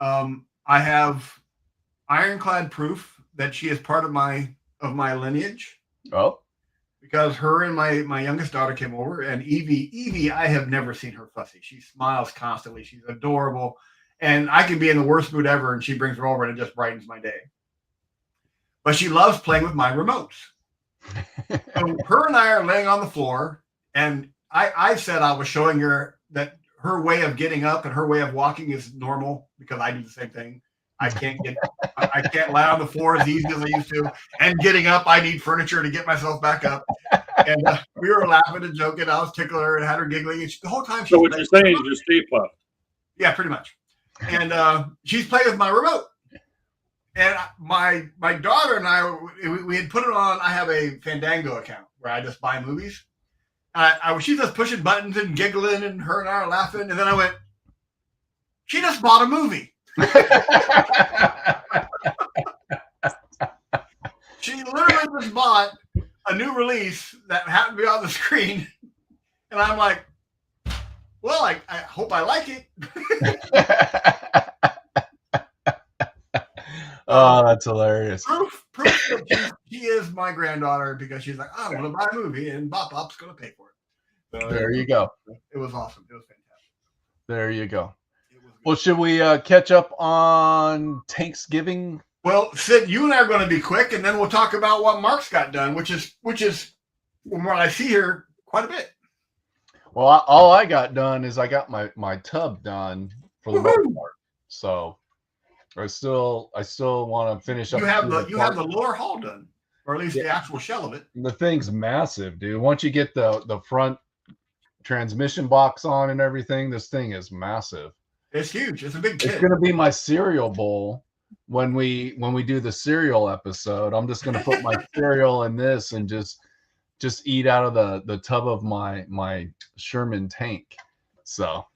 I have ironclad proof that she is part of my lineage. Oh. because her and my youngest daughter came over, and Evie, I have never seen her fussy. She smiles constantly. She's adorable, and I can be in the worst mood ever, and she brings her over, and it just brightens my day. But she loves playing with my remotes. So her and I are laying on the floor, and I said I was showing her that her way of getting up and her way of walking is normal because I do the same thing. I can't lie on the floor as easy as I used to. And getting up, I need furniture to get myself back up. And we were laughing and joking. I was tickling her and had her giggling. And the whole time So what you're saying is you're stay puffed. Yeah, pretty much. And she's playing with my remote. And my daughter and I, we had put it on. I have a Fandango account where I just buy movies. She's just pushing buttons and giggling, and her and I are laughing. And then I went, she just bought a movie. She literally just bought a new release that happened to be on the screen. And I'm like, well, I hope I like it. Oh, that's hilarious. Proof that she is my granddaughter because she's like, I want to buy a movie, and Bop's going to pay for it. So there you go. It was awesome. It was fantastic. There you go. Well, should we catch up on Thanksgiving? Well, Sid, you and I are going to be quick, and then we'll talk about what Mark's got done, which is from what I see here, quite a bit. Well, all I got done is I got my tub done for the most part. So I still want to finish up. You have the lower hull done, or at least the actual shell of it. The thing's massive, dude. Once you get the front transmission box on and everything, this thing is massive. It's huge. It's a big kit. It's gonna be my cereal bowl when we do the cereal episode. I'm just gonna put my cereal in this and just eat out of the tub of my Sherman tank. So,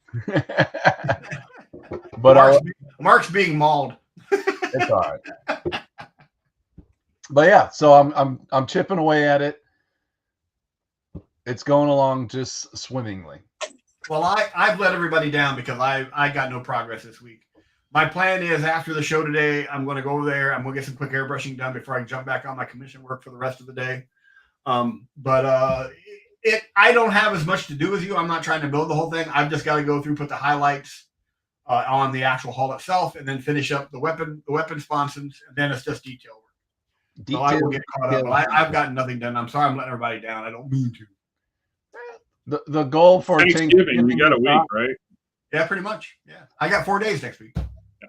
but Mark's being mauled. It's all right. But yeah, so I'm chipping away at it. It's going along just swimmingly. Well, I've let everybody down because I got no progress this week. My plan is after the show today, I'm going to go over there. I'm going to get some quick airbrushing done before I jump back on my commission work for the rest of the day. But I don't have as much to do as you. I'm not trying to build the whole thing. I've just got to go through, put the highlights on the actual hull itself, and then finish up the weapon sponsons, and then it's just detail work. So I will get caught up. I've gotten nothing done. I'm sorry I'm letting everybody down. I don't mean to. The goal for Thanksgiving, we got a week, right? Yeah, pretty much. Yeah, I got 4 days next week. Yeah.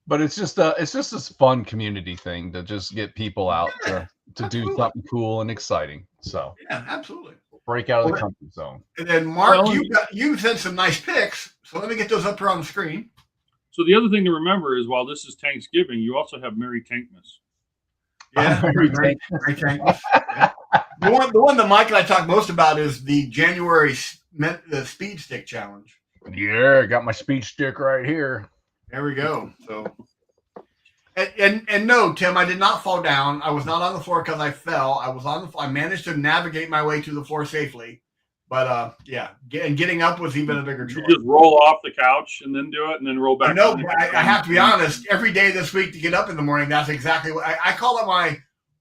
But it's just this fun community thing to just get people out to do something cool and exciting. So yeah, absolutely. Break out of the comfort zone. And then Mark, you sent some nice pics, so let me get those up here on the screen. So the other thing to remember is while this is Thanksgiving, you also have Merry Tankmas. Yeah, Merry Tankmas. Yeah. The one that Mike and I talk most about is the January the Speed Stick Challenge. Yeah, got my speed stick right here. There we go. So, and no, Tim, I did not fall down. I was not on the floor because I fell. I was on the floor. I managed to navigate my way to the floor safely. But yeah, getting up was even a bigger chore. You just roll off the couch and then do it, and then roll back. No, I have to be honest. Every day this week to get up in the morning, that's exactly what I call it. My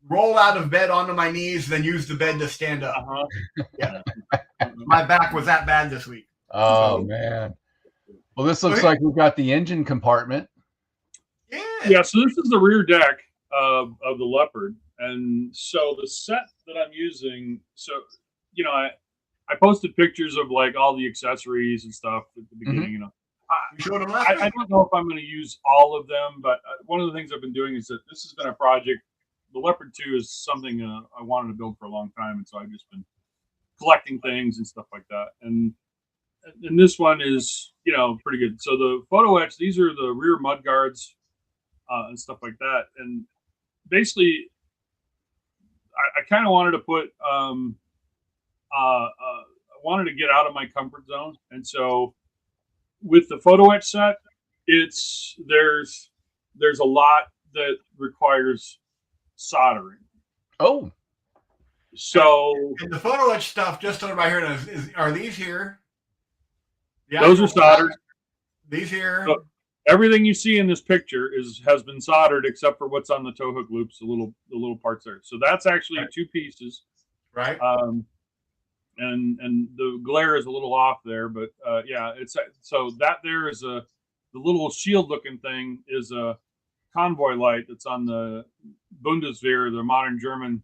roll out of bed onto my knees, then use the bed to stand up. Yeah, my back was that bad this week. Oh man. Well, this looks like we've got the engine compartment. Yeah. So this is the rear deck of the Leopard, and so the set that I'm using. So I posted pictures of like all the accessories and stuff at the beginning. You know, I don't know if I'm going to use all of them, but one of the things I've been doing is that this has been a project. The Leopard 2 is something I wanted to build for a long time, and so I've just been collecting things and stuff like that. And this one is, pretty good. So the photo etch, these are the rear mud guards and stuff like that. And basically, I kind of wanted to put, I wanted to get out of my comfort zone. And so with the photo etch set, there's a lot that requires soldering. Oh. So and the photo etch stuff, just so everybody here knows, are these here? Those are soldered. These here. So everything you see in this picture has been soldered except for what's on the tow hook loops, the little parts there. So that's actually 2 pieces. Right. And the glare is a little off there, but yeah, it's so that there is the little shield looking thing is a convoy light that's on the Bundeswehr, the modern German.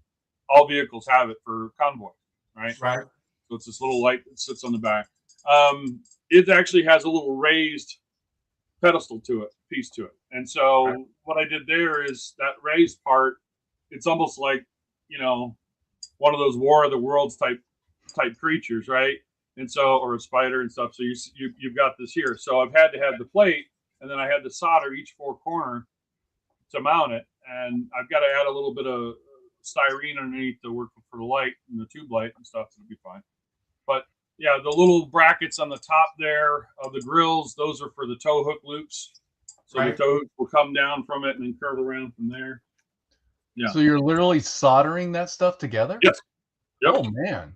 All vehicles have it for convoy, right? Right. So it's this little light that sits on the back. It actually has a little raised pedestal to it, piece to it. And so right. what I did there is that raised part. It's almost like, you know, one of those War of the Worlds type creatures, right? And so, or a spider and stuff. So you've got this here. So I've had to have the plate, and then I had to solder each four corner to mount it, and I've got to add a little bit of styrene underneath to work for the light and the tube light and stuff. It'll be fine. But yeah, the little brackets on the top there of the grills, those are for the tow hook loops. So right. The tow hook will come down from it and then curve around from there. Yeah. So you're literally soldering that stuff together? Yes. Yep. Oh man.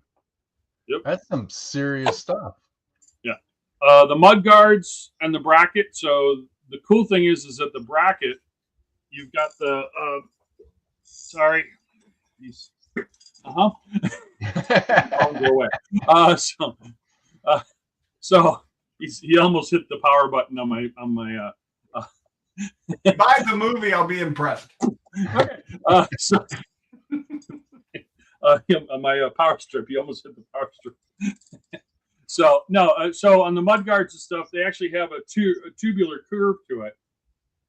Yep. That's some serious stuff. Yeah. The mud guards and the bracket. So the cool thing is that the bracket, you've got the sorry. Go away. So he almost hit the power button on my By the movie, I'll be impressed. Okay. So my power strip, he almost hit the power strip. So no, so on the mud guards and stuff, they actually have a tubular curve to it.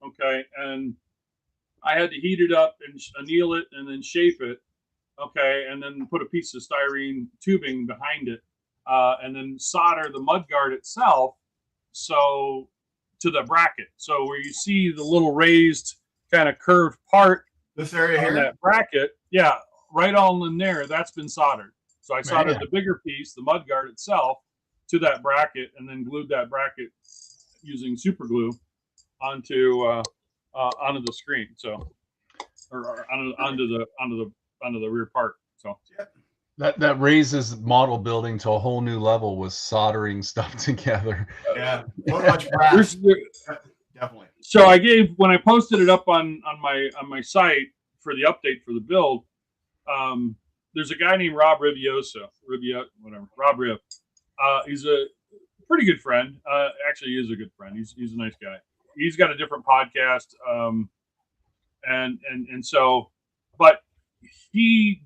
Okay, and I had to heat it up and anneal it and then shape it. Okay, and then put a piece of styrene tubing behind it, and then solder the mud guard itself so to the bracket. So where you see the little raised kind of curved part, this area here, that bracket, yeah, right all in there, that's been soldered. So I soldered the bigger piece, the mud guard itself, to that bracket, and then glued that bracket using super glue onto the screen. So, or onto the rear part. So that raises model building to a whole new level with soldering stuff together. Yeah, so much brass. Definitely. So I gave, when I posted it up on my site for the update for the build, there's a guy named Rob Rob Riv. He's a pretty good friend. Actually, he is a good friend. He's a nice guy. He's got a different podcast, and so, but he's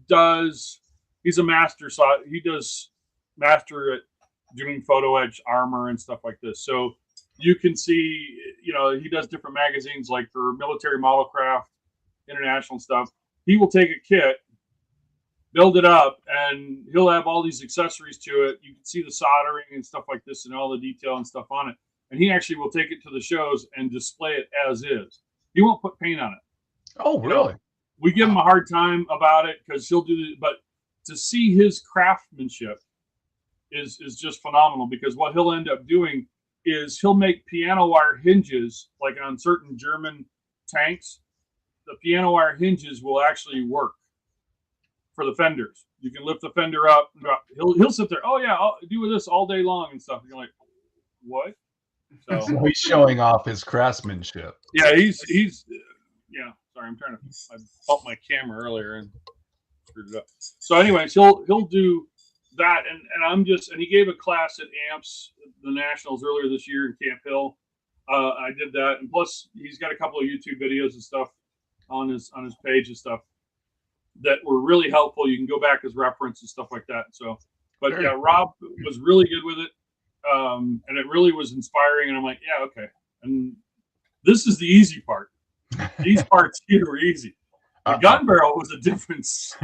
a master. He does master at doing photo etch armor and stuff like this. So you can see, you know, he does different magazines like for military modelcraft, international stuff. He will take a kit, build it up, and he'll have all these accessories to it. You can see the soldering and stuff like this and all the detail and stuff on it. And he actually will take it to the shows and display it as is. He won't put paint on it. Oh, really? You know, we give him a hard time about it because he'll do it, but to see his craftsmanship is just phenomenal, because what he'll end up doing is he'll make piano wire hinges, like on certain German tanks. The piano wire hinges will actually work for the fenders. You can lift the fender up. He'll sit there. Oh yeah, I'll do this all day long and stuff. And you're like, what? So he's showing off his craftsmanship. Yeah, he's yeah. Sorry, I bumped my camera earlier and screwed it up. So anyways, he'll do that, and he gave a class at AMPS, the Nationals, earlier this year in Camp Hill. I did that, and plus he's got a couple of YouTube videos and stuff on his page and stuff that were really helpful. You can go back as reference and stuff like that. So, but yeah, Rob was really good with it, and it really was inspiring. And I'm like, yeah, okay. And this is the easy part. These parts here were easy. The gun barrel was a difference.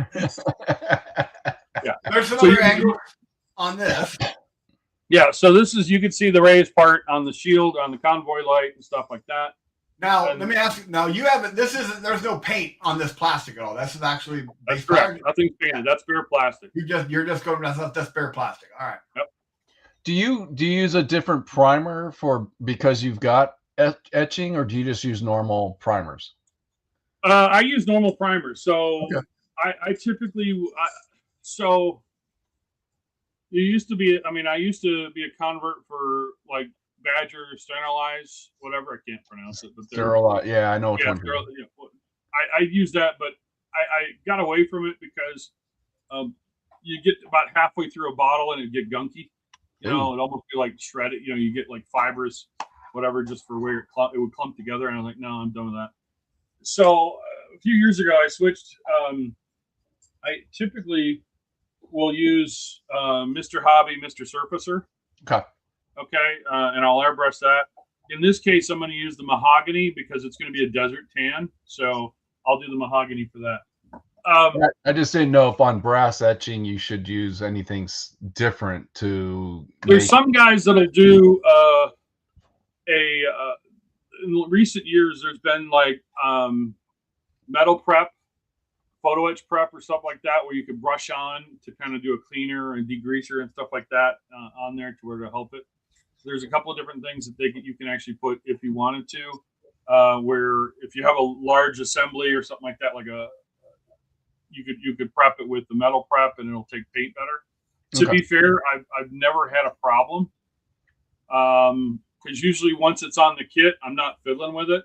Yeah, there's another angle on this. Yeah, so this is, you can see the raised part on the shield, on the convoy light and stuff like that. Now, let me ask you. Now, you haven't. There's no paint on this plastic at all. This is actually. That's correct. Nothing's painted. That's bare plastic. You're just going. That's bare plastic. All right. Yep. Do you use a different primer because you've got etching, or do you just use normal primers? I use normal primers. So okay. I typically so it used to be. I mean, I used to be a convert for like Badger, Sterilize, whatever, I can't pronounce it, but Sterilize. Yeah, I know which one. I use that, but I got away from it because you get about halfway through a bottle and it get gunky. You know, Ooh. it almost be like shredded. You know, you get like fibrous, whatever, just for where it would clump together. And I was like, no, I'm done with that. So a few years ago, I switched. I typically will use Mr. Hobby, Mr. Surfacer. Okay. Okay, and I'll airbrush that. In this case, I'm going to use the mahogany because it's going to be a desert tan. So I'll do the mahogany for that. I just didn't know if on brass etching you should use anything different to. There's some guys that'll do in recent years. There's been like metal prep, photo etch prep, or stuff like that, where you could brush on to kind of do a cleaner and degreaser and stuff like that on there to where to help it. So there's a couple of different things that you can actually put if you wanted to. Where if you have a large assembly or something like that, like you could prep it with the metal prep and it'll take paint better. To be fair, I've never had a problem. Because usually once it's on the kit, I'm not fiddling with it.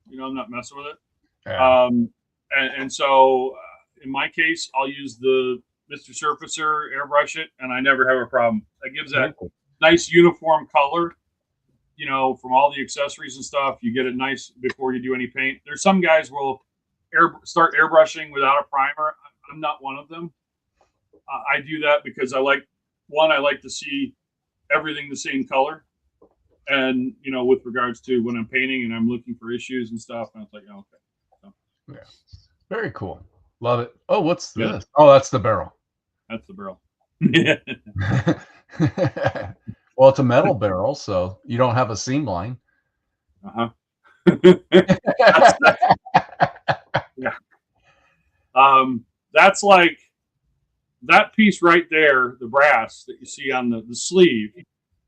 You know, I'm not messing with it. Yeah. And so in my case, I'll use the Mr. Surfacer, airbrush it, and I never have a problem. That gives that nice uniform color, you know, from all the accessories and stuff. You get it nice before you do any paint. There's some guys will start airbrushing without a primer. I'm not one of them. I do that because I like to see everything the same color. And, you know, with regards to when I'm painting and I'm looking for issues and stuff, and it's like, oh, okay. So. Yeah. Very cool. Love it. Oh, what's this? Oh, that's the barrel. That's the barrel. Well, it's a metal barrel, so you don't have a seam line. Uh-huh. Yeah. That's like that piece right there, the brass that you see on the sleeve.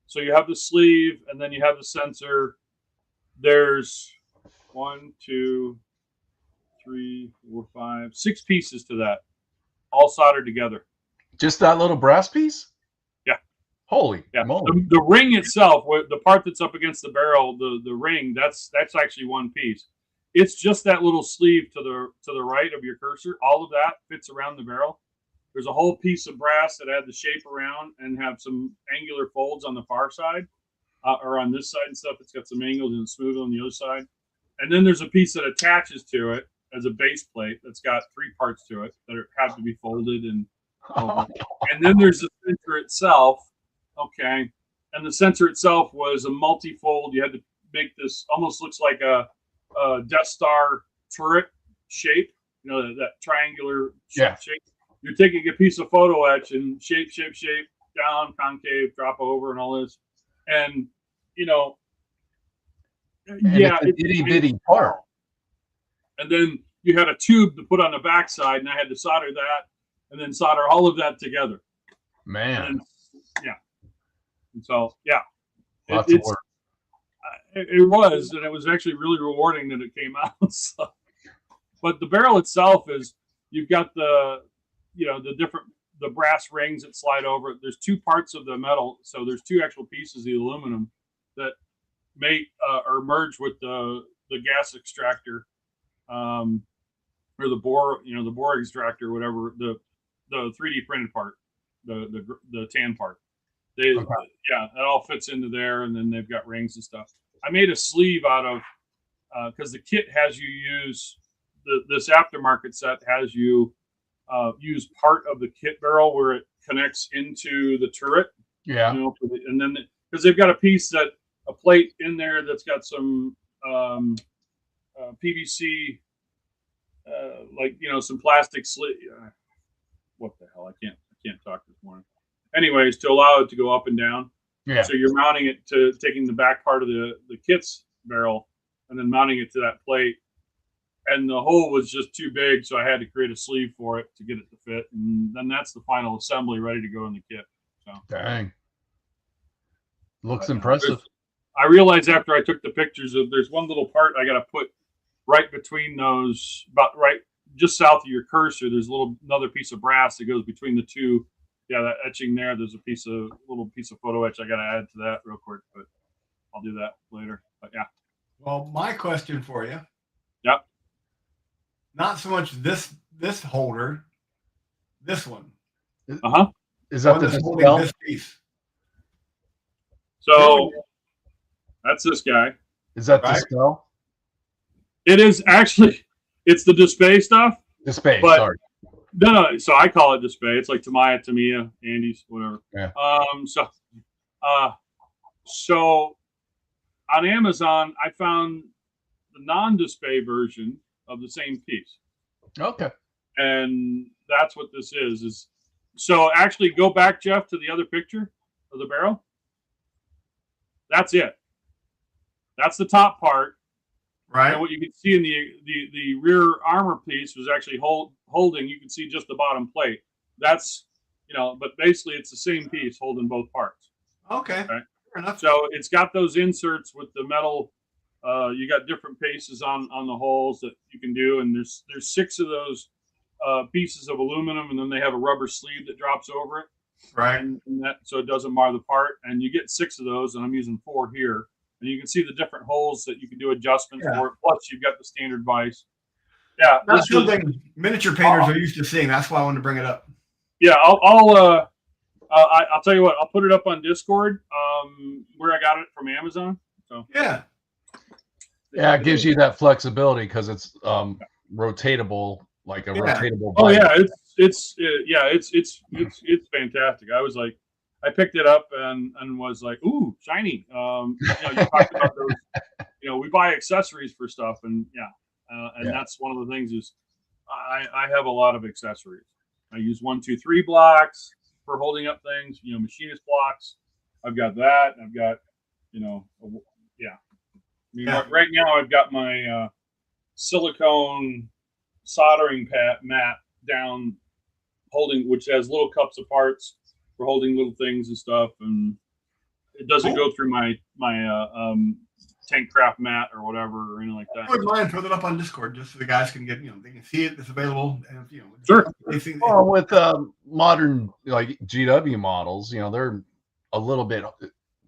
So you have the sleeve and then you have the sensor. There's 1, 2, 3, 4, 5, 6 pieces to that, all soldered together. Just that little brass piece? Yeah. Holy moly. The ring itself, the part that's up against the barrel, the ring, that's actually one piece. It's just that little sleeve to the right of your cursor. All of that fits around the barrel. There's a whole piece of brass that had the shape around and have some angular folds on the far side, or on this side and stuff. It's got some angles and smooth on the other side. And then there's a piece that attaches to it as a base plate that's got 3 parts to it that have to be folded and over. And then there's the sensor itself. Okay. And the sensor itself was a multi-fold. You had to make this, almost looks like a Death Star turret shape, you know, that triangular shape. You're taking a piece of photo etch and shape, down, concave, drop over, and all this. And, you know, it's a itty bitty part. And then you had a tube to put on the backside, and I had to solder that and then solder all of that together. Man. And so, yeah. Lots of work. It was, and it was actually really rewarding that it came out. So. But the barrel itself is, you've got the brass rings that slide over. There's 2 parts of the metal, so there's 2 actual pieces of the aluminum that mate or merge with the gas extractor, or the bore extractor, whatever, the 3D printed part, the tan part. Yeah, that all fits into there, and then they've got rings and stuff. I made a sleeve out of because the kit has you use this aftermarket set has you use part of the kit barrel where it connects into the turret. Yeah. You know, and then because they've got a plate in there that's got some PVC, like, you know, some plastic slit. What the hell? I can't talk this morning. Anyways, to allow it to go up and down. Yeah. So you're mounting it to taking the back part of the kit's barrel and then mounting it to that plate. And the hole was just too big, so I had to create a sleeve for it to get it to fit. And then that's the final assembly ready to go in the kit. So dang. Looks impressive. I realized after I took the pictures that there's one little part I got to put right between those, about right just south of your cursor. There's another piece of brass that goes between the 2. Yeah, that etching there. There's a little piece of photo etch I got to add to that real quick, but I'll do that later. But yeah. Well, my question for you. Yep. Not so much this holder, this one. Is that One the that's holding dispel? this piece. So that's this guy. Is that Right. dispel? It is actually, it's the Display stuff. Display. But- Sorry. No. So I call it Display. It's like Tamiya, Andy's, whatever. Yeah. So on Amazon, I found the non-Display version of the same piece. Okay. And that's what this is so actually go back, Jeff, to the other picture of the barrel. That's it. That's the top part. Right. And what you can see in the rear armor piece was actually holding. You can see just the bottom plate. That's, but basically it's the same piece holding both parts. Okay. Right? Fair enough. So it's got those inserts with the metal. You got different paces on the holes that you can do, and there's 6 of those pieces of aluminum, and then they have a rubber sleeve that drops over it. Right. And that, so it doesn't mar the part. And you get 6 of those, and I'm using 4 here. And you can see the different holes that you can do adjustments for. Plus, you've got the standard vise. Yeah, that's something miniature painters are used to seeing. That's why I wanted to bring it up. Yeah, I'll tell you what. I'll put it up on Discord, where I got it from Amazon. So yeah, it gives you that flexibility because it's rotatable, like a rotatable. Oh yeah, it's fantastic. I was like, I picked it up and was like, ooh, shiny. You talked about those. We buy accessories for stuff, and that's one of the things is I have a lot of accessories. I use 1, 2, 3 blocks for holding up things. Machinist blocks. I've got that. I've got, right now I've got my silicone soldering mat down, which has little cups of parts for holding little things and stuff, and it doesn't go through my tank craft mat or whatever or anything like that. I wouldn't mind putting it up on Discord just so the guys can get, they can see it. It's available. And, Sure. Well, with modern like GW models, they're a little bit.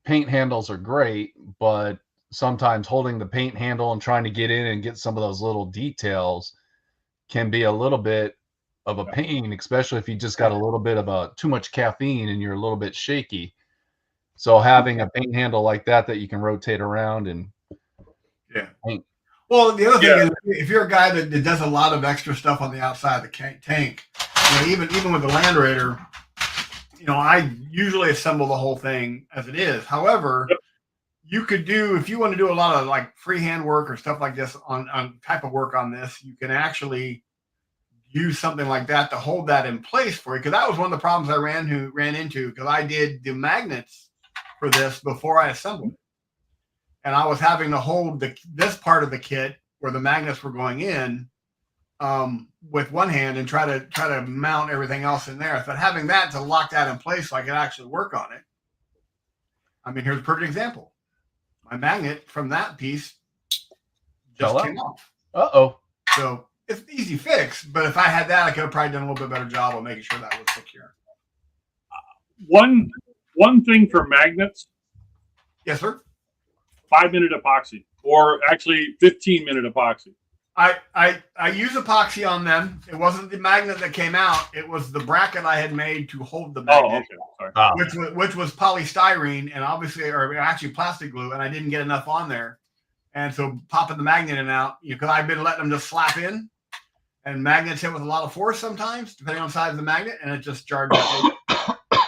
Paint handles are great, but sometimes holding the paint handle and trying to get in and get some of those little details can be a little bit of a pain, especially if you just got a little bit of too much caffeine and you're a little bit shaky. So having a paint handle like that you can rotate around and paint. Well, the other thing is, if you're a guy that does a lot of extra stuff on the outside of the tank, even with the Land Raider, I usually assemble the whole thing as it is. However, you could do, if you want to do a lot of like freehand work or stuff like this on type of work on this, you can actually use something like that to hold that in place for you. Because that was one of the problems I ran into because I did the magnets for this before I assembled it. And I was having to hold this part of the kit where the magnets were going in with one hand and try to mount everything else in there. But having that to lock that in place so I could actually work on it. I mean, here's a perfect example. My magnet from that piece just came off. Uh-oh. So it's an easy fix, but if I had that, I could have probably done a little bit better job of making sure that was secure. One thing for magnets. Yes, sir. 5-minute epoxy, or actually 15-minute epoxy. I use epoxy on them. It wasn't the magnet that came out. It was the bracket I had made to hold the magnet. Oh, okay. Sorry. Which was polystyrene and actually plastic glue, and I didn't get enough on there. And so popping the magnet in and out, because I've been letting them just slap in, and magnets hit with a lot of force sometimes, depending on the size of the magnet, and it just jarred me.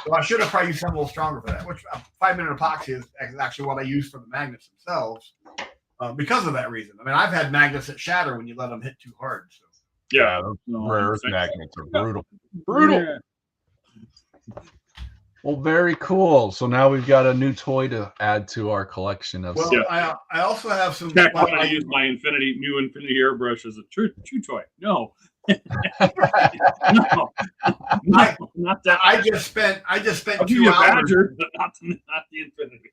So I should have probably used something a little stronger for that, which 5-minute epoxy is actually what I use for the magnets themselves because of that reason. I mean, I've had magnets that shatter when you let them hit too hard. So. Yeah, those rare earth magnets are brutal. Brutal. Yeah. Well, very cool. So now we've got a new toy to add to our collection of. Well, I also have some. I use my new Infinity airbrush as a true toy. No. No, not that. I just spent I'll 2 hours. Badger, but not the Infinity.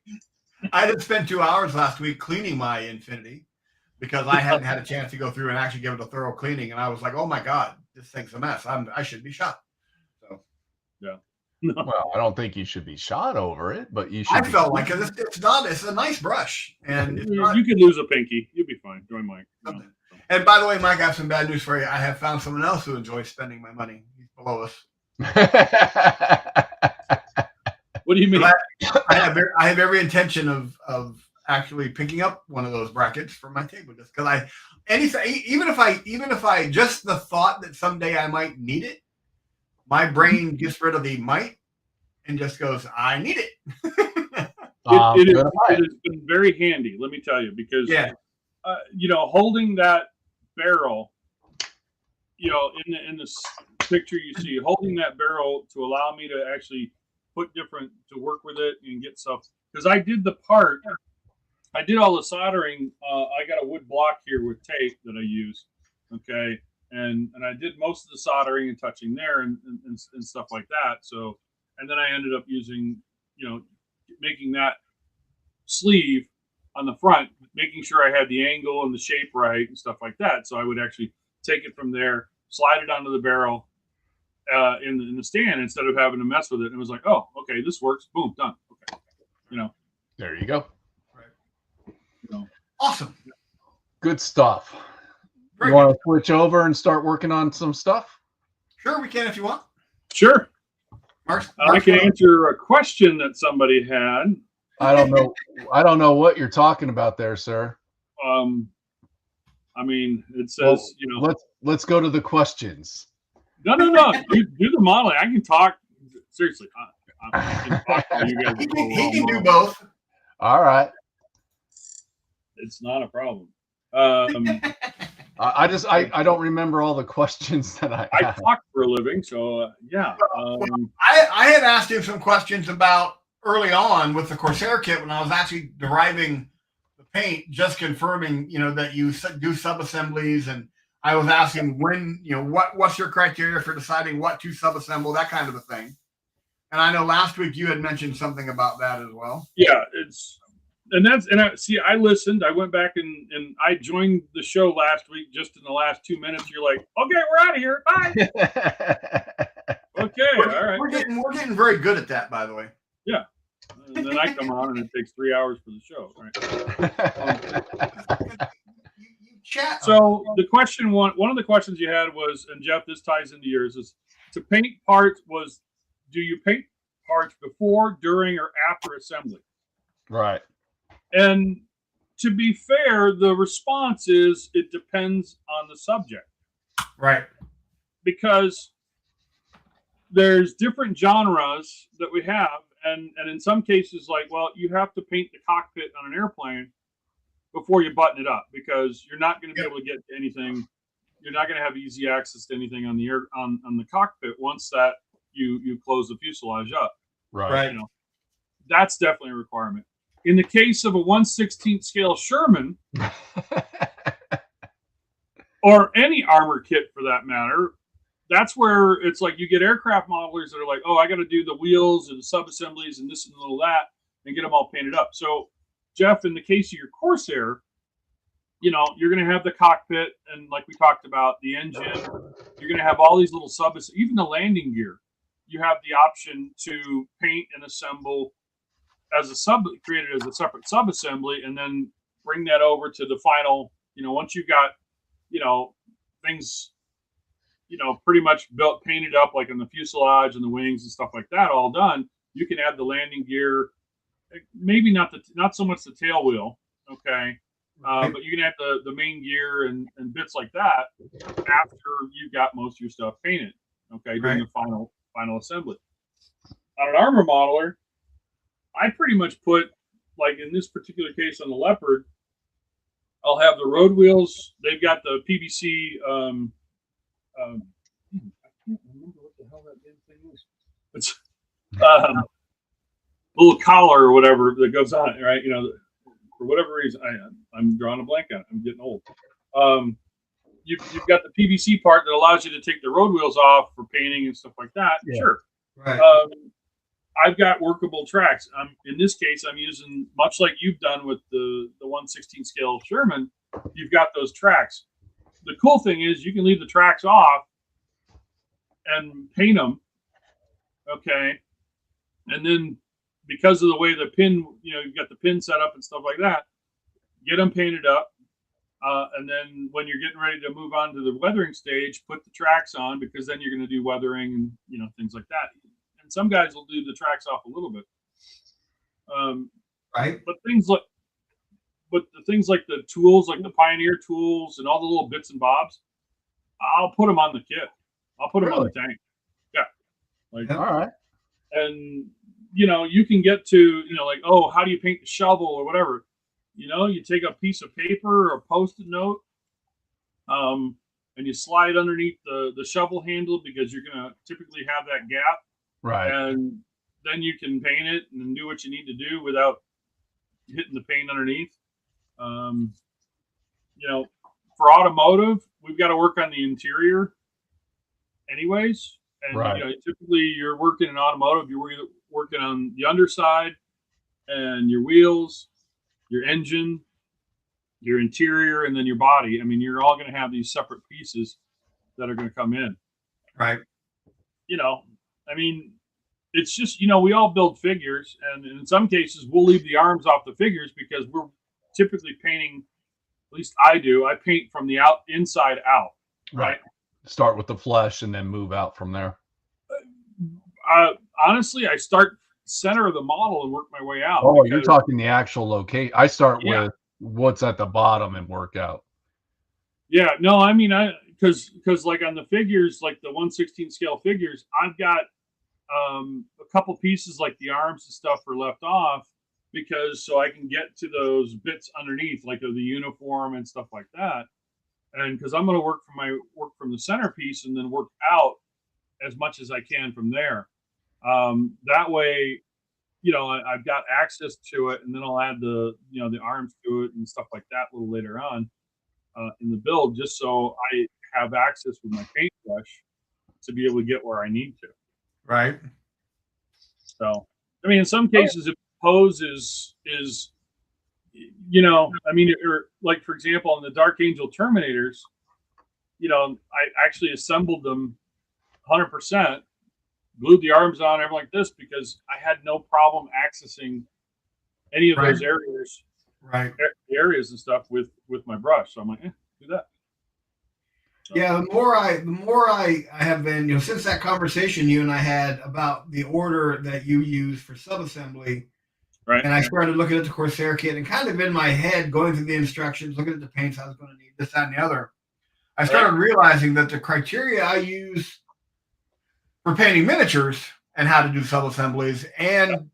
I just spent 2 hours last week cleaning my Infinity because I hadn't had a chance to go through and actually give it a thorough cleaning, and I was like, "Oh my god, this thing's a mess. I should be shot." So, yeah. No. Well, I don't think you should be shot over it, but you should. I felt like it's not. It's a nice brush, and you could lose a pinky. You'll be fine. Join Mike. And by the way, Mike, I have some bad news for you. I have found someone else who enjoys spending my money. He's below us. What do you mean? I have every intention of actually picking up one of those brackets for my table just because even if I just the thought that someday I might need it, my brain gets rid of the might and just goes, I need it. It has been very handy, let me tell you, because Yeah. Holding that barrel, in this picture you see, holding that barrel to allow me to actually to work with it and get stuff. Because I did all the soldering. I got a wood block here with tape that I use. Okay. And I did most of the soldering and touching there and stuff like that. So, and then I ended up using, making that sleeve on the front, making sure I had the angle and the shape right and stuff like that. So I would actually take it from there, slide it onto the barrel in the stand instead of having to mess with it. And it was like, oh, okay, this works. Boom, done. Okay, There you go. Right. Awesome. Good stuff. You want to switch over and start working on some stuff? Sure, we can if you want. Sure. Mark, I can answer a question that somebody had. I don't know. I don't know what you're talking about there, sir. I mean, it says, Let's go to the questions. No. You do the modeling. I can talk. Seriously, I can talk to you guys. He can do both. All right. It's not a problem. I don't remember all the questions that I talk for a living, so yeah. I had asked him some questions about early on with the Corsair kit when I was actually deriving the paint, just confirming, that you do sub-assemblies, and I was asking when, what's your criteria for deciding what to sub-assemble, that kind of a thing. And I know last week you had mentioned something about that as well. Yeah, I listened. I went back and I joined the show last week. Just in the last 2 minutes, you're like, okay, we're out of here. Bye. Okay, all right. We're getting very good at that, by the way. Yeah. And then I come on and it takes 3 hours for the show. Right. Chat. So the question one of the questions you had was, and Jeff, this ties into yours, is to paint parts was, do you paint parts before, during, or after assembly? Right. And to be fair, the response is it depends on the subject. Right. Because there's different genres that we have. And in some cases, like, well, you have to paint the cockpit on an airplane before you button it up because you're not going to be able to get to anything. You're not going to have easy access to anything on the on the cockpit once that you close the fuselage up. Right. That's definitely a requirement. In the case of a 1/16 scale Sherman, or any armor kit for that matter, that's where it's like you get aircraft modelers that are like, oh, I got to do the wheels and the sub-assemblies and this and a little that and get them all painted up. So, Jeff, in the case of your Corsair, you're going to have the cockpit and like we talked about, the engine. You're going to have all these little even the landing gear. You have the option to paint and assemble created as a separate sub-assembly, and then bring that over to the final, once you've got, things, pretty much painted up, like in the fuselage and the wings and stuff like that, all done, you can add the landing gear, maybe not so much the tail wheel. Okay. But you can add the main gear and bits like that after you've got most of your stuff painted. Okay. During the final assembly. On an armor modeler, I pretty much put, like in this particular case on the Leopard, I'll have the road wheels. They've got the PVC. I can't remember what the hell that damn thing is. It's little collar or whatever that goes on it, right? For whatever reason, I'm drawing a blank on it. I'm getting old. You've got the PVC part that allows you to take the road wheels off for painting and stuff like that. Yeah. Sure. Right. I've got workable tracks. In this case, I'm using, much like you've done with the 1/16 scale Sherman, you've got those tracks. The cool thing is you can leave the tracks off and paint them. Okay. And then because of the way the pin, you've got the pin set up and stuff like that, get them painted up, And then when you're getting ready to move on to the weathering stage, put the tracks on, because then you're going to do weathering and things like that. And some guys will do the tracks off a little bit. Right. But the things like the tools, like the Pioneer tools and all the little bits and bobs, I'll put them on the kit. I'll put them on the tank. Yeah. Like, all right. And you can get to like, oh, how do you paint the shovel or whatever. You take a piece of paper or a Post-it note, and you slide underneath the shovel handle, because you're going to typically have that gap. Right. And then you can paint it and do what you need to do without hitting the paint underneath. For automotive, we've got to work on the interior anyways. And right. Typically you're working in automotive, you're working on the underside and your wheels, your engine, your interior, and then your body. I mean, you're all going to have these separate pieces that are going to come in. Right. I mean, it's just, we all build figures, and in some cases we'll leave the arms off the figures because we're typically painting, at least I do, I paint from the inside out. Right. Start with the flesh and then move out from there. Honestly, I start center of the model and work my way out. Oh, you're talking the actual location. I start with what's at the bottom and work out. Yeah, no, I mean, because like on the figures, like the 1/16 scale figures, I've got a couple pieces like the arms and stuff are left off, because so I can get to those bits underneath, like of the uniform and stuff like that. And because I'm going to work from the centerpiece and then work out as much as I can from there. That way, I've got access to it, and then I'll add the arms to it and stuff like that a little later on in the build, just so I have access with my paintbrush to be able to get where I need to. Right. So, I mean, in some cases, if pose is I mean, or like, for example, on the Dark Angel Terminators, I actually assembled them 100%, glued the arms on, everything like this, because I had no problem accessing any of those areas, areas and stuff with my brush. So I'm like, do that. So. Yeah, the more I have been, since that conversation you and I had about the order that you use for subassembly. Right. And I started looking at the Corsair kit and kind of in my head going through the instructions, looking at the paints I was going to need, this, that, and the other. I started realizing that the criteria I use for painting miniatures and how to do sub-assemblies and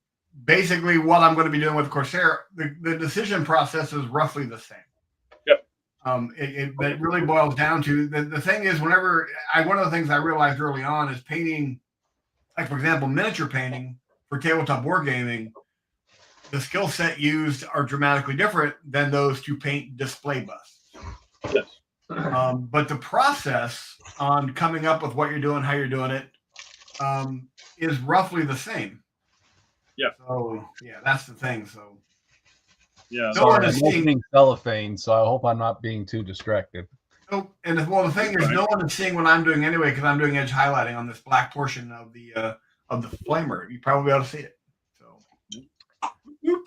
basically what I'm going to be doing with Corsair, the decision process is roughly the same. Yep. It really boils down to, the thing is, one of the things I realized early on is painting, like, for example, miniature painting for tabletop wargaming, the skill set used are dramatically different than those to paint display busts. Yes. But the process on coming up with what you're doing, how you're doing it, is roughly the same. Yeah. So yeah, that's the thing. So yeah, I'm opening cellophane, so I hope I'm not being too distracted. Nope. And the thing is, no one is seeing what I'm doing anyway, because I'm doing edge highlighting on this black portion of the flamer. You probably ought to see it.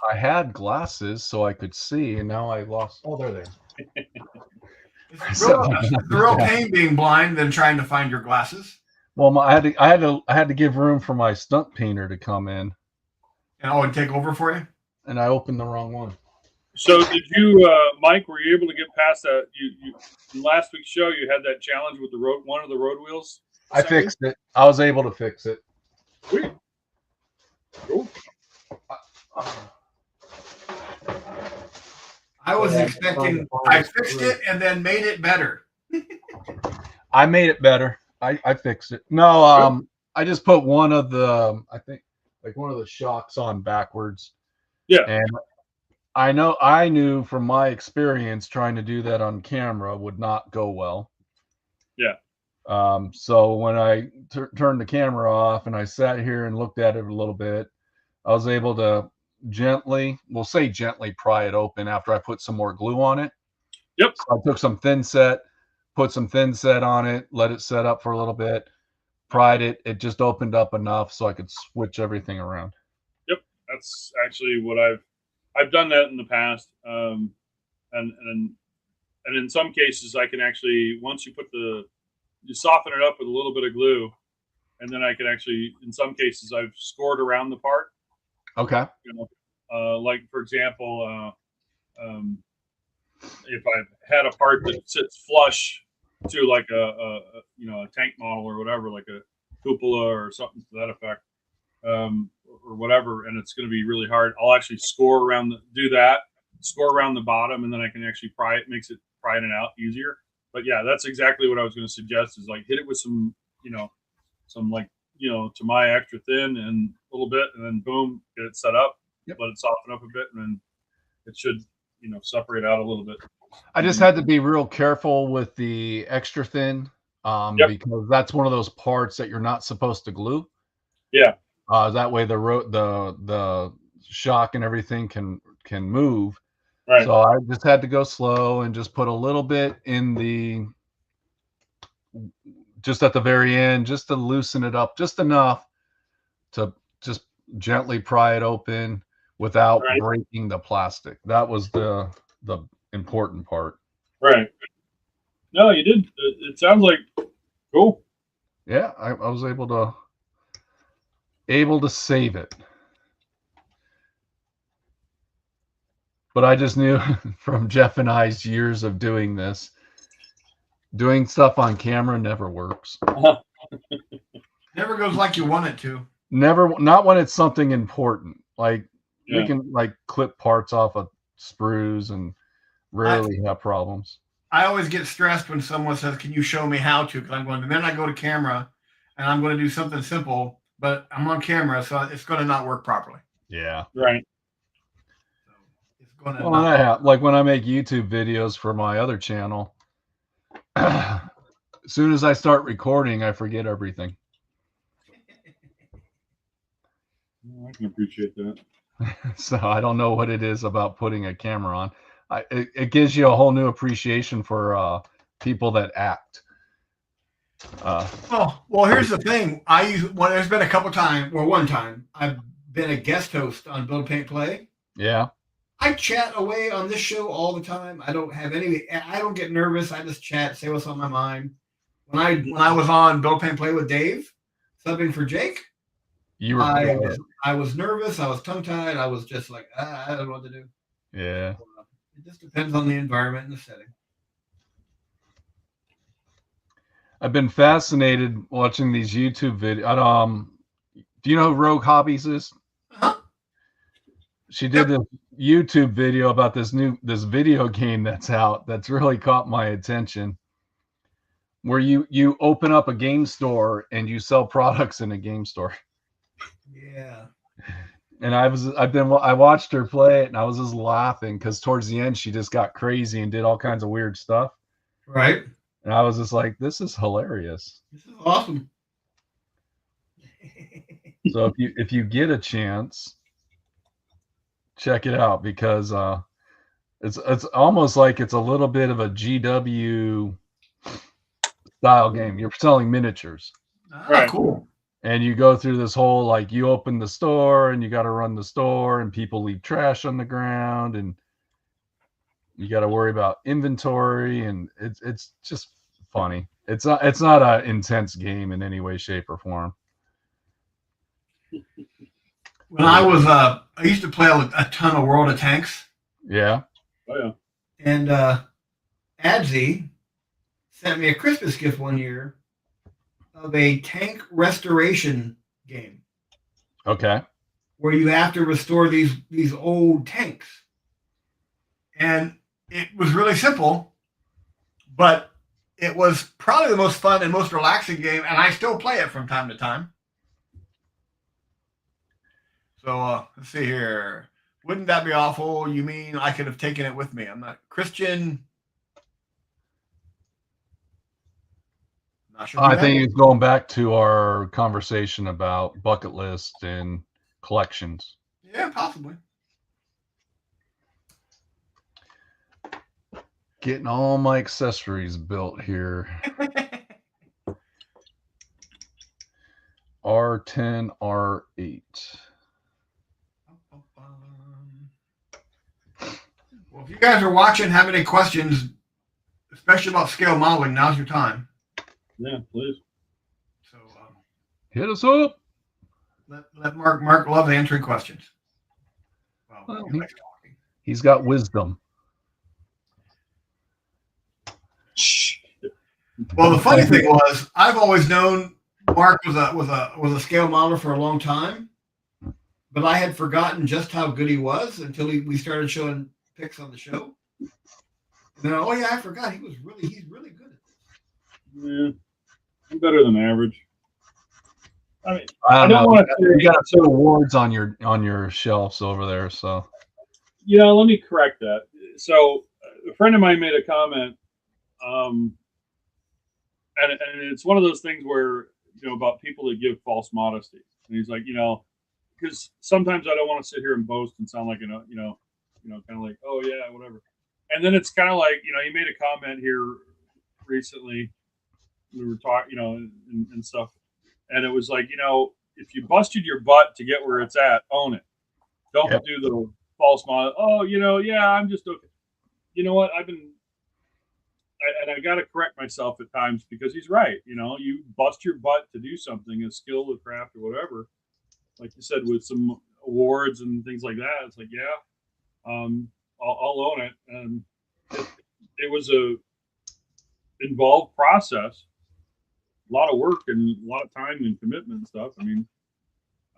I had glasses so I could see, and now I lost. Oh, there they are. It's the real pain being blind than trying to find your glasses. Well, I had to give room for my stunt painter to come in. And take over for you. And I opened the wrong one. So did you, Mike? Were you able to get past that? You in last week's show, you had that challenge with one of the road wheels. I fixed it. I was able to fix it. Sweet. Cool. I was expecting I fixed it and then made it better. I made it better. I fixed it. No, I just put one of the, I think, like one of the shocks on backwards. Yeah. And I knew from my experience trying to do that on camera would not go well. Yeah. So when I turned the camera off and I sat here and looked at it a little bit, I was able to gently pry it open after I put some more glue on it. Yep. So I took some thin set, put some thin set on it, let it set up for a little bit, pried it. It just opened up enough so I could switch everything around. Yep. That's actually what I've done that in the past. And And in some cases, I can actually, once you you soften it up with a little bit of glue, and then I can actually, in some cases, I've scored around the part. Okay. You know, like for example, if I've had a part that sits flush to like a tank model or whatever, like a cupola or something to that effect, or whatever, and it's going to be really hard, I'll actually score around score around the bottom, and then I can actually pry it. Makes it prying it out easier. But yeah, that's exactly what I was going to suggest, is like hit it with some to my extra thin and a little bit, and then boom, get it set up. Yep. Let it soften up a bit, and then it should separate out a little bit. I just had to be real careful with the extra thin, Yep. because that's one of those parts that you're not supposed to glue. Yeah. That way the shock and everything can move. Right. So I just had to go slow and just put a little bit in just at the very end, just to loosen it up just enough to just gently pry it open without Right. breaking the plastic. That was the important part. Right. No, you did. It sounds like cool. Yeah, I was able to save it. But I just knew from Jeff and I's years of doing this, doing stuff on camera never works. Never goes like you want it to. Never, not when it's something important. Like Yeah. we can like clip parts off of sprues and rarely have problems. I always get stressed when someone says, "Can you show me how to?" Because I'm going, the minute I go to camera and I'm going to do something simple, but I'm on camera, so it's going to not work properly. Yeah. Right. So it's going to Well, not. like when I make YouTube videos for my other channel, as soon as I start recording, I forget everything. I can appreciate that. So I don't know what it is about putting a camera on. It gives you a whole new appreciation for people that act. Well, here's the thing. There's been a couple times, or one time, I've been a guest host on Build Paint Play. Yeah. I chat away on this show all the time. I don't get nervous. I just chat, say what's on my mind. When I was on Build Paint Play with Dave, subbing for Jake, I was nervous. I was tongue tied. I was just like, I don't know what to do. Yeah. It just depends on the environment and the setting. I've been fascinated watching these YouTube videos. Do you know who Rogue Hobbies is? Uh-huh. She did this YouTube video about this video game that's out that's really caught my attention, where you open up a game store and you sell products in a game store. Yeah. And I watched her play it, and I was just laughing because towards the end she just got crazy and did all kinds of weird stuff. Right. And I was just like, this is hilarious. This is awesome. So if you get a chance, check it out, because it's almost like it's a little bit of a GW style game. You're selling miniatures. Right. Cool. And you go through this whole, like, you open the store and you got to run the store, and people leave trash on the ground, and you got to worry about inventory, and it's just funny. It's not an intense game in any way, shape, or form. When I used to play a ton of World of Tanks. Yeah. Oh yeah. And Adzi sent me a Christmas gift one year of a tank restoration game. Okay. Where you have to restore these old tanks. And it was really simple, but it was probably the most fun and most relaxing game, and I still play it from time to time. So let's see here. Wouldn't that be awful? You mean I could have taken it with me? I'm not Christian. Not sure. I think it's going back to our conversation about bucket list and collections. Yeah, possibly. Getting all my accessories built here. R10, R8. Well, if you guys are watching, have any questions, especially about scale modeling, now's your time. Yeah, please. So Hit us up. let Mark loves answering questions. Well, He likes talking. he's got wisdom. Well, the funny thing was, I've always known Mark was a scale modeler for a long time, but I had forgotten just how good he was until we started showing pics on the show. And then, oh yeah, I forgot he's really good at this. Yeah, I'm better than average. I mean, I don't know. want to. You got two awards on your shelves over there, so. You know, let me correct that. So, a friend of mine made a comment, and it's one of those things where, you know, about people that give false modesty. And he's like, you know, because sometimes I don't want to sit here and boast and sound like, kind of like, oh yeah, whatever. And then it's kind of like, you know, he made a comment here recently. We were talking, you know, and stuff, and it was like, you know, if you busted your butt to get where it's at, own it. Don't do the false model. Oh, you know, yeah, I'm just okay. You know what? I got to correct myself at times because he's right. You know, you bust your butt to do something, a skill, a craft, or whatever. Like you said, with some awards and things like that, it's like, yeah, I'll own it. And it was a involved process, a lot of work and a lot of time and commitment and stuff. I mean,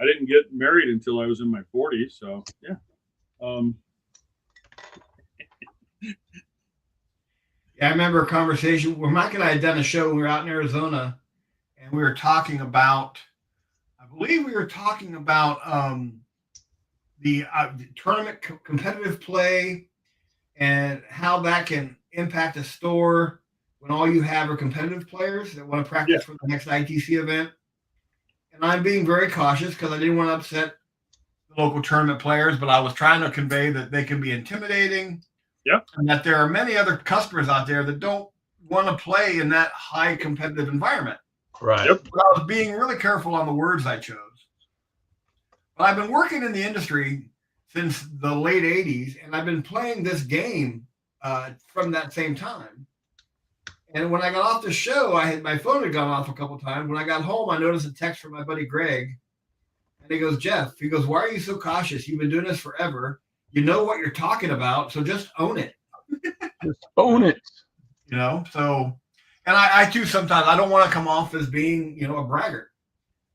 I didn't get married until I was in my 40s, so yeah. Yeah, I remember a conversation where Mike and I had done a show. We were out in Arizona, and we were talking about, I believe we were talking about the tournament competitive play and how that can impact a store when all you have are competitive players that want to practice for the next ITC event. And I'm being very cautious because I didn't want to upset the local tournament players, but I was trying to convey that they can be intimidating. Yep. And that there are many other customers out there that don't want to play in that high competitive environment. Right. Yep. But I was being really careful on the words I chose. But I've been working in the industry since the late 80s, and I've been playing this game from that same time. And when I got off the show, my phone had gone off a couple of times. When I got home, I noticed a text from my buddy Greg. And he goes, Jeff, why are you so cautious? You've been doing this forever. You know what you're talking about, so just own it. Just own it. You know, so, and I too, sometimes I don't want to come off as being, you know, a braggart.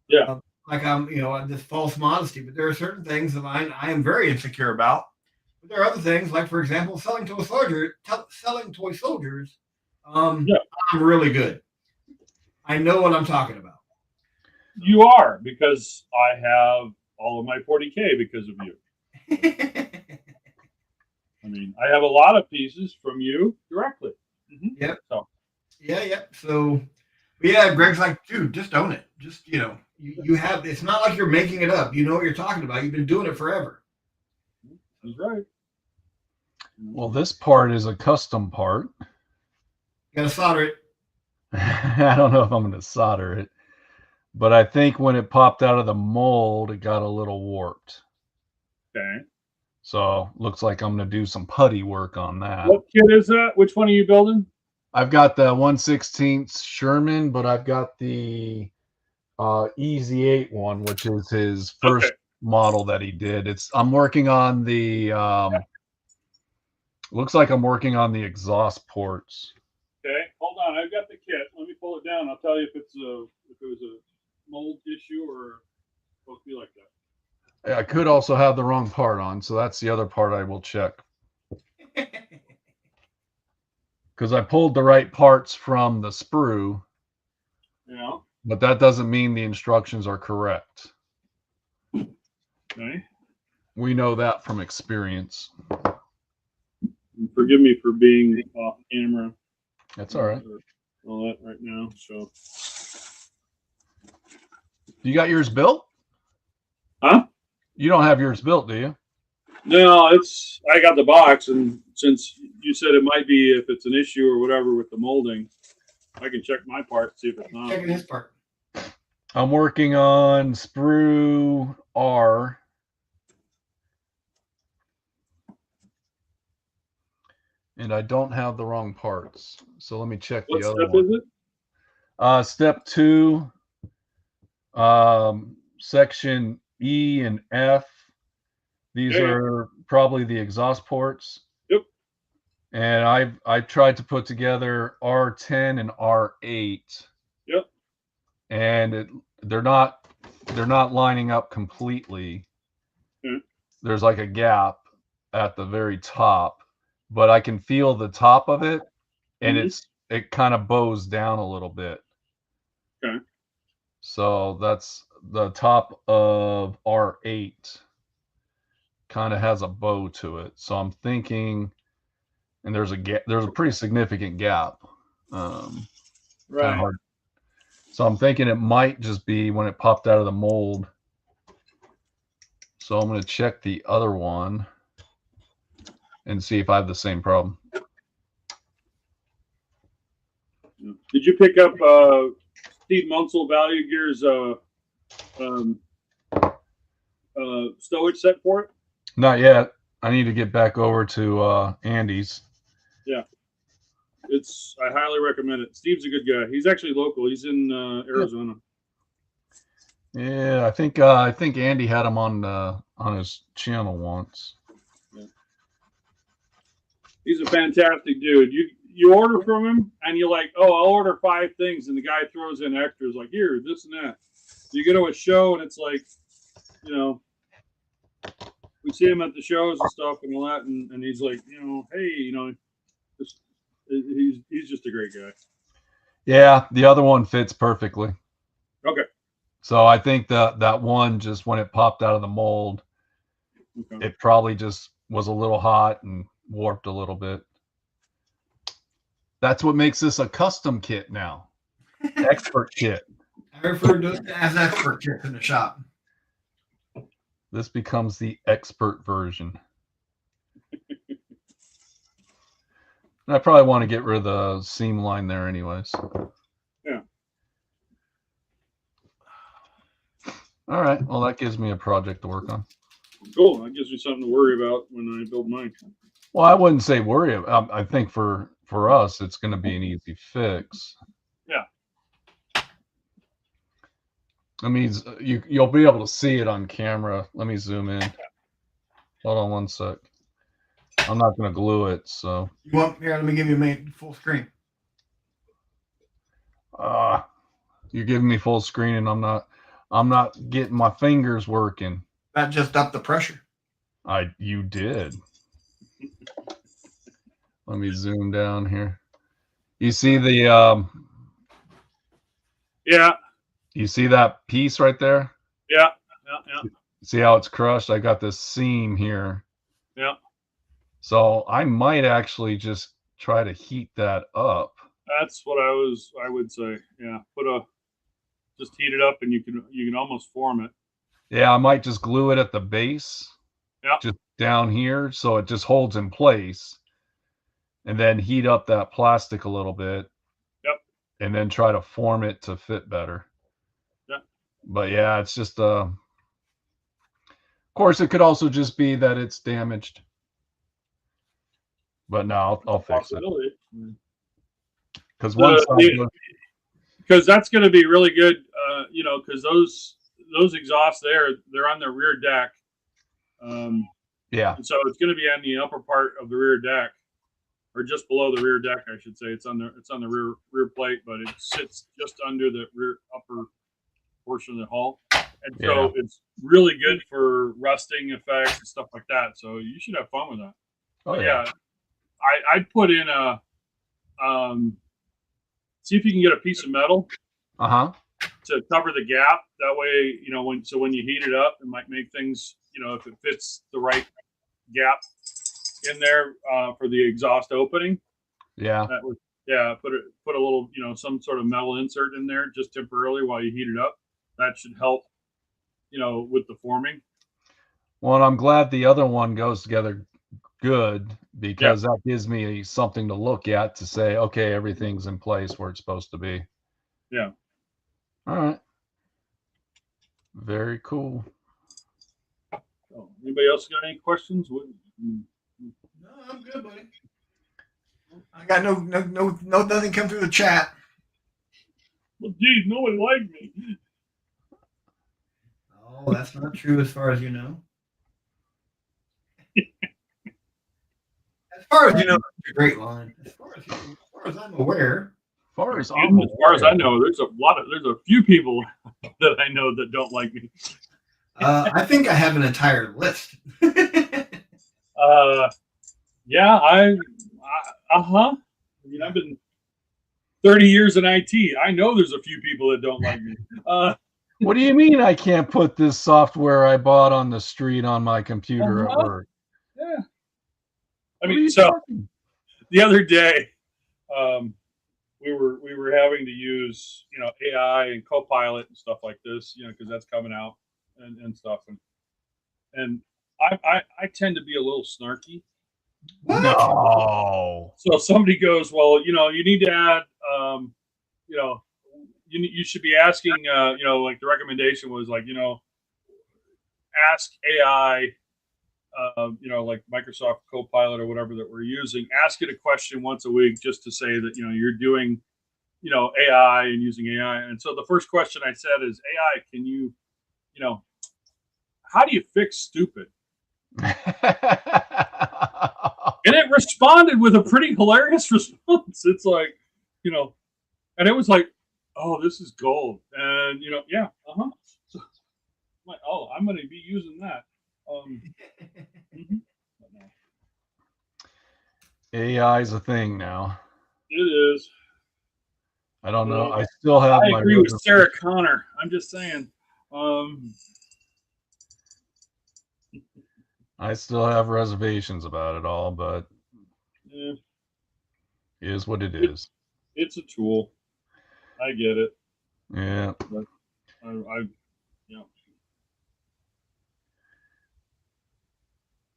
Yeah. Like I'm, you know, this false modesty, but there are certain things that I am very insecure about. But there are other things, like, for example, selling toy soldiers. I'm really good. I know what I'm talking about. You are, because I have all of my 40K because of you. I mean, I have a lot of pieces from you directly. Mm-hmm. Yep. So. Yeah. So, yeah, Greg's like, dude, just own it. Just, you know, you have, it's not like you're making it up. You know what you're talking about. You've been doing it forever. That's right. Well, this part is a custom part. You got to solder it. I don't know if I'm going to solder it, but I think when it popped out of the mold, it got a little warped. Okay. So looks like I'm going to do some putty work on that. What kit is that? Which one are you building? I've got the 1/16 Sherman, but I've got the Easy 8 one, which is his first model that he did. I'm working on the looks like I'm working on the exhaust ports. Okay, hold on. I've got the kit. Let me pull it down. I'll tell you if it was a mold issue or supposed to be like that. I could also have the wrong part on, so that's the other part I will check. Because I pulled the right parts from the sprue. Yeah. But that doesn't mean the instructions are correct. Okay. We know that from experience. And forgive me for being off camera. That's all right. All that right now. So. You got yours built? Huh? You don't have yours built, do you? No, I got the box, and since you said it might be if it's an issue or whatever with the molding, I can check my part, see if it's not. Checking his part. I'm working on sprue R. and I don't have the wrong parts. So let me check What the other step one. is it? Step 2, section E and F. These Yeah. are probably the exhaust ports. Yep. And I've tried to put together R10 and R8, Yep. and they're not lining up completely. Yeah. There's like a gap at the very top, but I can feel the top of it, and Mhm. it kind of bows down a little bit. Okay. So that's the top of R8 kind of has a bow to it. So I'm thinking, and there's a pretty significant gap. Kind of Right. hard. So I'm thinking it might just be when it popped out of the mold. So I'm going to check the other one and see if I have the same problem. Did you pick up Steve Munsell Value Gear's stowage set for it? Not yet. I need to get back over to Andy's. Yeah. I highly recommend it. Steve's a good guy. He's actually local. He's in Arizona. Yeah, I think Andy had him on his channel once. Yeah. He's a fantastic dude. You order from him and you're like, oh, I'll order 5 things, and the guy throws in extras like, here, this and that. You go to a show and it's like, you know, we see him at the shows and stuff and all that, and he's like, hey, he's just a great guy. Yeah, the other one fits perfectly. Okay. So I think that one, just when it popped out of the mold, Okay. it probably just was a little hot and warped a little bit. That's what makes this a custom kit now. Expert kit. I refer to it as expert kits in the shop. This becomes the expert version. I probably want to get rid of the seam line there anyways. Yeah. All right. Well, that gives me a project to work on. Cool. That gives me something to worry about when I build mine. Well, I wouldn't say worry. I think for us, it's going to be an easy fix. Yeah. I mean, you'll be able to see it on camera. Let me zoom in. Hold on one sec. I'm not going to glue it, so. You want here? Let me give you full screen. You're giving me full screen, and I'm not getting my fingers working. That just upped the pressure. You did. Let me zoom down here. You see the Yeah. You see that piece right there? Yeah. See how it's crushed? I got this seam here. Yeah. So I might actually just try to heat that up. That's what I would say. Yeah. Just heat it up and you can almost form it. Yeah, I might just glue it at the base. Yeah. Just down here so it just holds in place. And then heat up that plastic a little bit. Yep. And then try to form it to fit better. Yeah. But yeah, it's just of course it could also just be that it's damaged. But no, I'll fix it. Because because that's going to be really good, because those exhausts they're on the rear deck. Yeah. And so it's going to be on the upper part of the rear deck, or just below the rear deck, I should say. It's on the rear plate, but it sits just under the rear upper portion of the hull, and so it's really good for rusting effects and stuff like that. So you should have fun with that. Oh yeah. I'd put in a see if you can get a piece of metal to cover the gap. That way, when you heat it up, it might make things, if it fits the right gap in there for the exhaust opening. Yeah. Put a little, some sort of metal insert in there just temporarily while you heat it up. That should help, with the forming. Well, I'm glad the other one goes together good, because that gives me something to look at to say, okay, everything's in place where it's supposed to be. Yeah. All right. Very cool. Anybody else got any questions? No, I'm good, buddy. I got no nothing come through the chat. Well, geez, no one liked me. Oh, that's not true as far as you know. As far as you know, that's a great line. As far as I'm aware. As far as I know, there's a few people that I know that don't like me. I think I have an entire list. Yeah, I mean, I've been 30 years in IT. I know there's a few people that don't like me. What do you mean I can't put this software I bought on the street on my computer at work? Yeah. I mean, so the other day, we were having to use, AI and Copilot and stuff like this, because that's coming out and stuff. And I tend to be a little snarky. What? No. So somebody goes, well, you need to add, you should be asking, like the recommendation was like, ask AI, like Microsoft Copilot or whatever that we're using, ask it a question once a week just to say that, you're doing, AI and using AI. And so the first question I said is, AI, can you, how do you fix stupid? And it responded with a pretty hilarious response. It's like, and it was like, oh, this is gold. And, yeah, So I'm like, oh, I'm going to be using that. AI is a thing now. It is. I don't know. I still have I agree with Sarah Connor. I'm just saying. I still have reservations about it all, but yeah, it is what it is. It's a tool. I get it. Yeah. But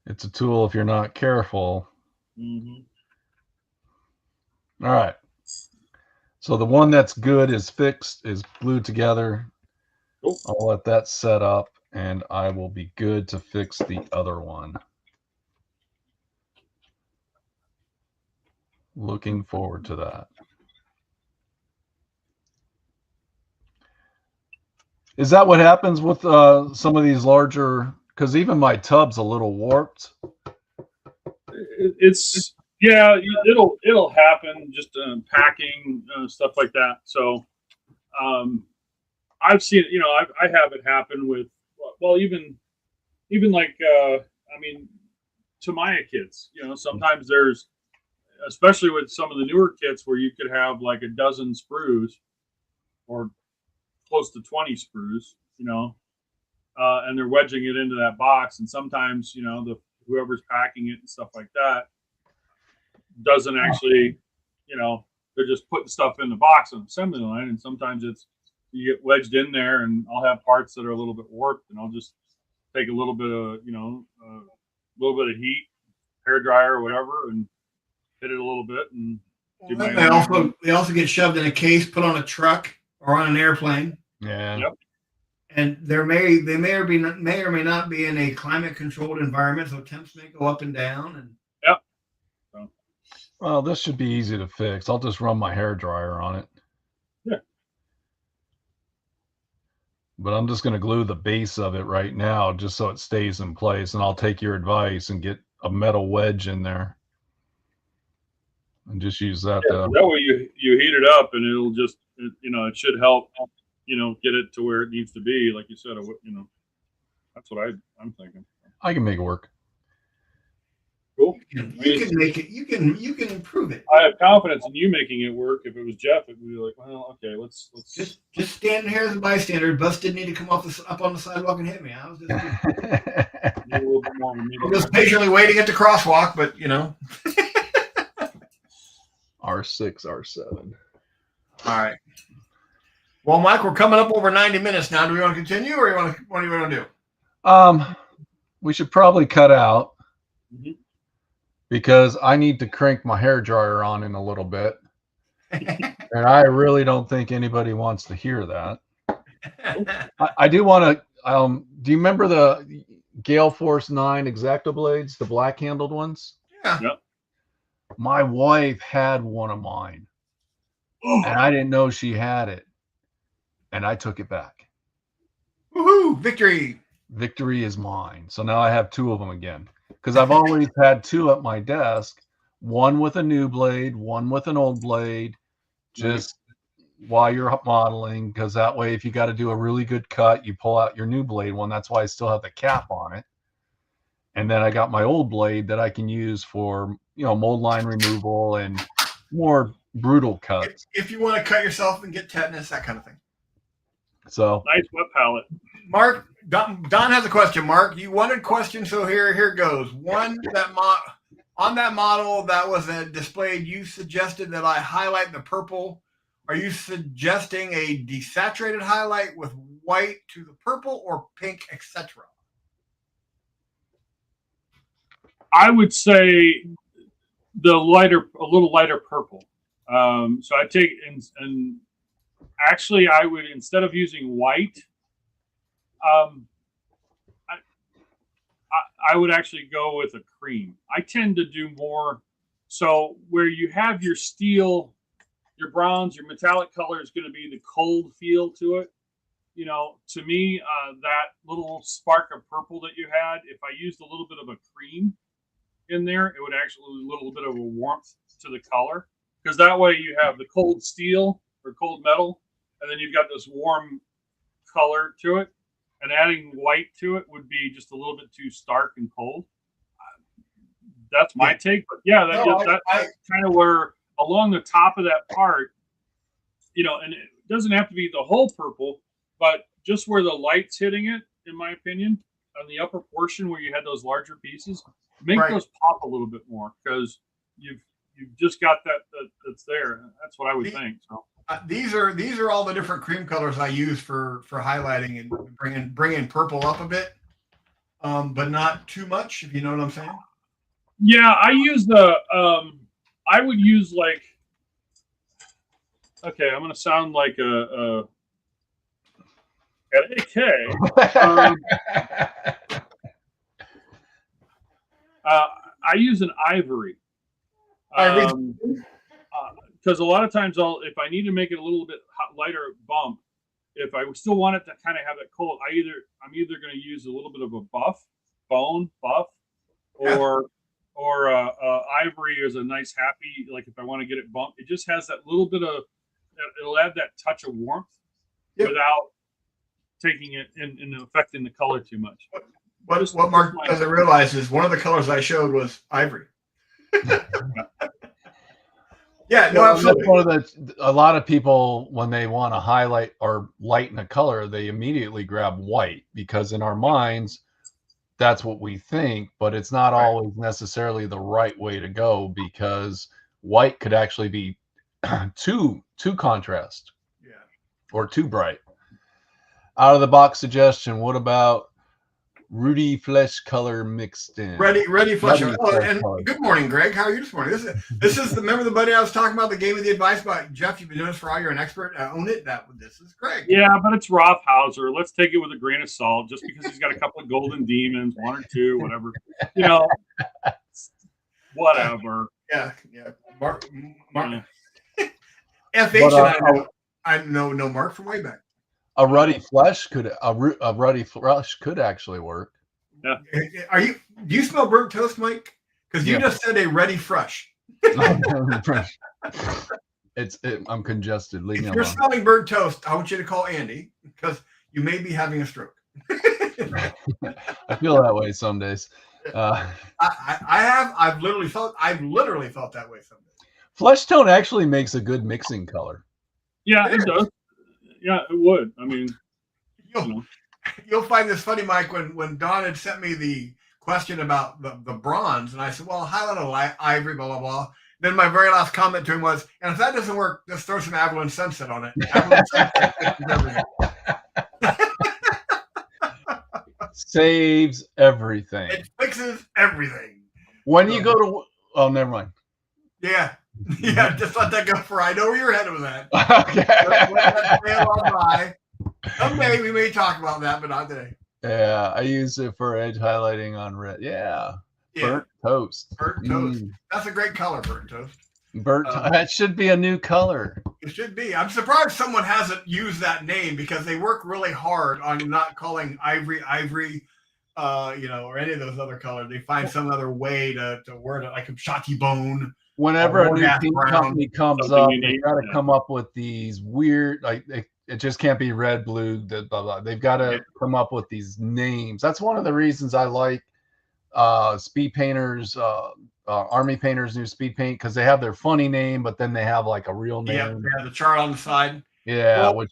It's a tool if you're not careful. Mm-hmm. All right. So the one that's good is fixed, is glued together. Cool. I'll let that set up, and I will be good to fix the other one. Looking forward to that. Is that what happens with some of these larger? Because even my tub's a little warped. It's it'll happen, just packing stuff like that. So I've seen it. I have it happen with even like I mean, Tamiya kits. Sometimes there's, especially with some of the newer kits, where you could have like a dozen sprues or close to 20 sprues, and they're wedging it into that box. And sometimes, whoever's packing it and stuff like that doesn't actually, they're just putting stuff in the box on the assembly line. And sometimes you get wedged in there, and I'll have parts that are a little bit warped, and I'll just take a little bit of, a little bit of heat, hair dryer or whatever, and hit it a little bit. And they also get shoved in a case, put on a truck or on an airplane. Yeah. Yep. And they may or may not be in a climate controlled environment, so temps may go up and down. And yep. So. Well, this should be easy to fix. I'll just run my hair dryer on it. Yeah. But I'm just going to glue the base of it right now, just so it stays in place. And I'll take your advice and get a metal wedge in there, and just use that. That way you heat it up, and it'll just, it should help, get it to where it needs to be. Like you said, that's what I'm thinking. I can make it work. Cool. You can make it. You can improve it. I have confidence in you making it work. If it was Jeff, it would be like, well, okay, let's just stand here as a bystander. Bus didn't need to come up on the sidewalk and hit me. I was just a little bit more. I'm just patiently waiting at the crosswalk, but R6, R7. All right. Well, Mike, we're coming up over 90 minutes now. Do we want to continue, or what do you want to do? We should probably cut out. Mm-hmm. Because I need to crank my hair dryer on in a little bit. And I really don't think anybody wants to hear that. I do want to, do you remember the Gale Force 9 X-Acto blades, the black handled ones? Yeah. Yep. My wife had one of mine, and I didn't know she had it, and I took it back. Woohoo! Victory! Victory is mine. So now I have 2 of them again, because I've always had 2 at my desk, one with a new blade, one with an old blade, just while you're modeling, because that way, if you got to do a really good cut, you pull out your new blade one. That's why I still have the cap on it. And then I got my old blade that I can use for, mold line removal and more brutal cuts. If you want to cut yourself and get tetanus, that kind of thing. So Nice wet palette. Mark, Don has a question. Mark, you wanted questions, so here it goes. One that on that model that was displayed, you suggested that I highlight the purple. Are you suggesting a desaturated highlight with white to the purple or pink, etc.? I would say a little lighter purple. So I take and actually I would, instead of using white, I would actually go with a cream. I tend to do more. So where you have your steel, your bronze, your metallic color is going to be the cold feel to it. To me, that little spark of purple that you had, if I used a little bit of a cream in there, it would actually a little bit of a warmth to the color, because that way you have the cold steel or cold metal, and then you've got this warm color to it. And adding white to it would be just a little bit too stark and cold. That's my take, but yeah, that's kind of where along the top of that part, and it doesn't have to be the whole purple, but just where the light's hitting it, in my opinion, on the upper portion where you had those larger pieces, make those pop a little bit more, because you've just got that's there. That's what I would think. So these are all the different cream colors I use for highlighting and bringing purple up a bit, but not too much, if you know what I'm saying. Yeah, I use I would use okay, I'm going to sound like a at AK. I use an ivory. Because a lot of times if I need to make it a little bit lighter bump, if I still want it to kind of have that cold, I'm either going to use a little bit of a bone buff, or ivory is a nice happy, like if I want to get it bumped, it just has that little bit of, it'll add that touch of warmth without taking it and affecting the color too much. What Mark doesn't realize is one of the colors I showed was ivory. Yeah, no, absolutely. A lot of people, when they want to highlight or lighten a color, they immediately grab white, because in our minds, that's what we think, but it's not always necessarily the right way to go, because white could actually be too contrast, or too bright. Out of the box suggestion, what about Rudy flesh color mixed in? Ready flesh color. Oh, and good morning, Greg. How are you this morning? This is remember the buddy I was talking about that gave me the advice about, Jeff, you've been doing this for all, you're an expert. Own it. This is Greg. Yeah, but it's Rothhauser. Let's take it with a grain of salt, just because he's got a couple of golden demons, 1 or 2, whatever. Whatever. Yeah. Mark. FH, I know Mark from way back. A ruddy flesh could actually work. Yeah. Do you smell burnt toast, Mike? Because you just said a ready fresh. I'm congested. Leave me alone. If you're smelling burnt toast, I want you to call Andy, because you may be having a stroke. I feel that way some days. I've literally felt that way some days. Flesh tone actually makes a good mixing color. Yeah, it does. Yeah, it would. I mean, you'll find this funny, Mike, when Don had sent me the question about the bronze, and I said, well, highlight a ivory, blah, blah, blah. Then my very last comment to him was, and if that doesn't work, just throw some Avalon Sunset on it. Avalon Sunset saves everything. It fixes everything. When you go to, oh, never mind. Yeah, just let that go for. I know where you're headed with that. Okay. Let that sail on by. Someday we may talk about that, but not today. Yeah, I use it for edge highlighting on red. Yeah. Burnt toast. Burnt toast. That's a great color, burnt toast. That should be a new color. It should be. I'm surprised someone hasn't used that name because they work really hard on not calling ivory, or any of those other colors. They find some other way to word it, like a shotty bone. Whenever a new paint company comes up, they got to come up with these weird, like it just can't be red, blue, blah, blah. They've got to come up with these names. That's one of the reasons I like Speed Painters, Army Painters new Speed Paint, because they have their funny name, but then they have like a real name. Yeah, they have the chart on the side. Yeah. Well,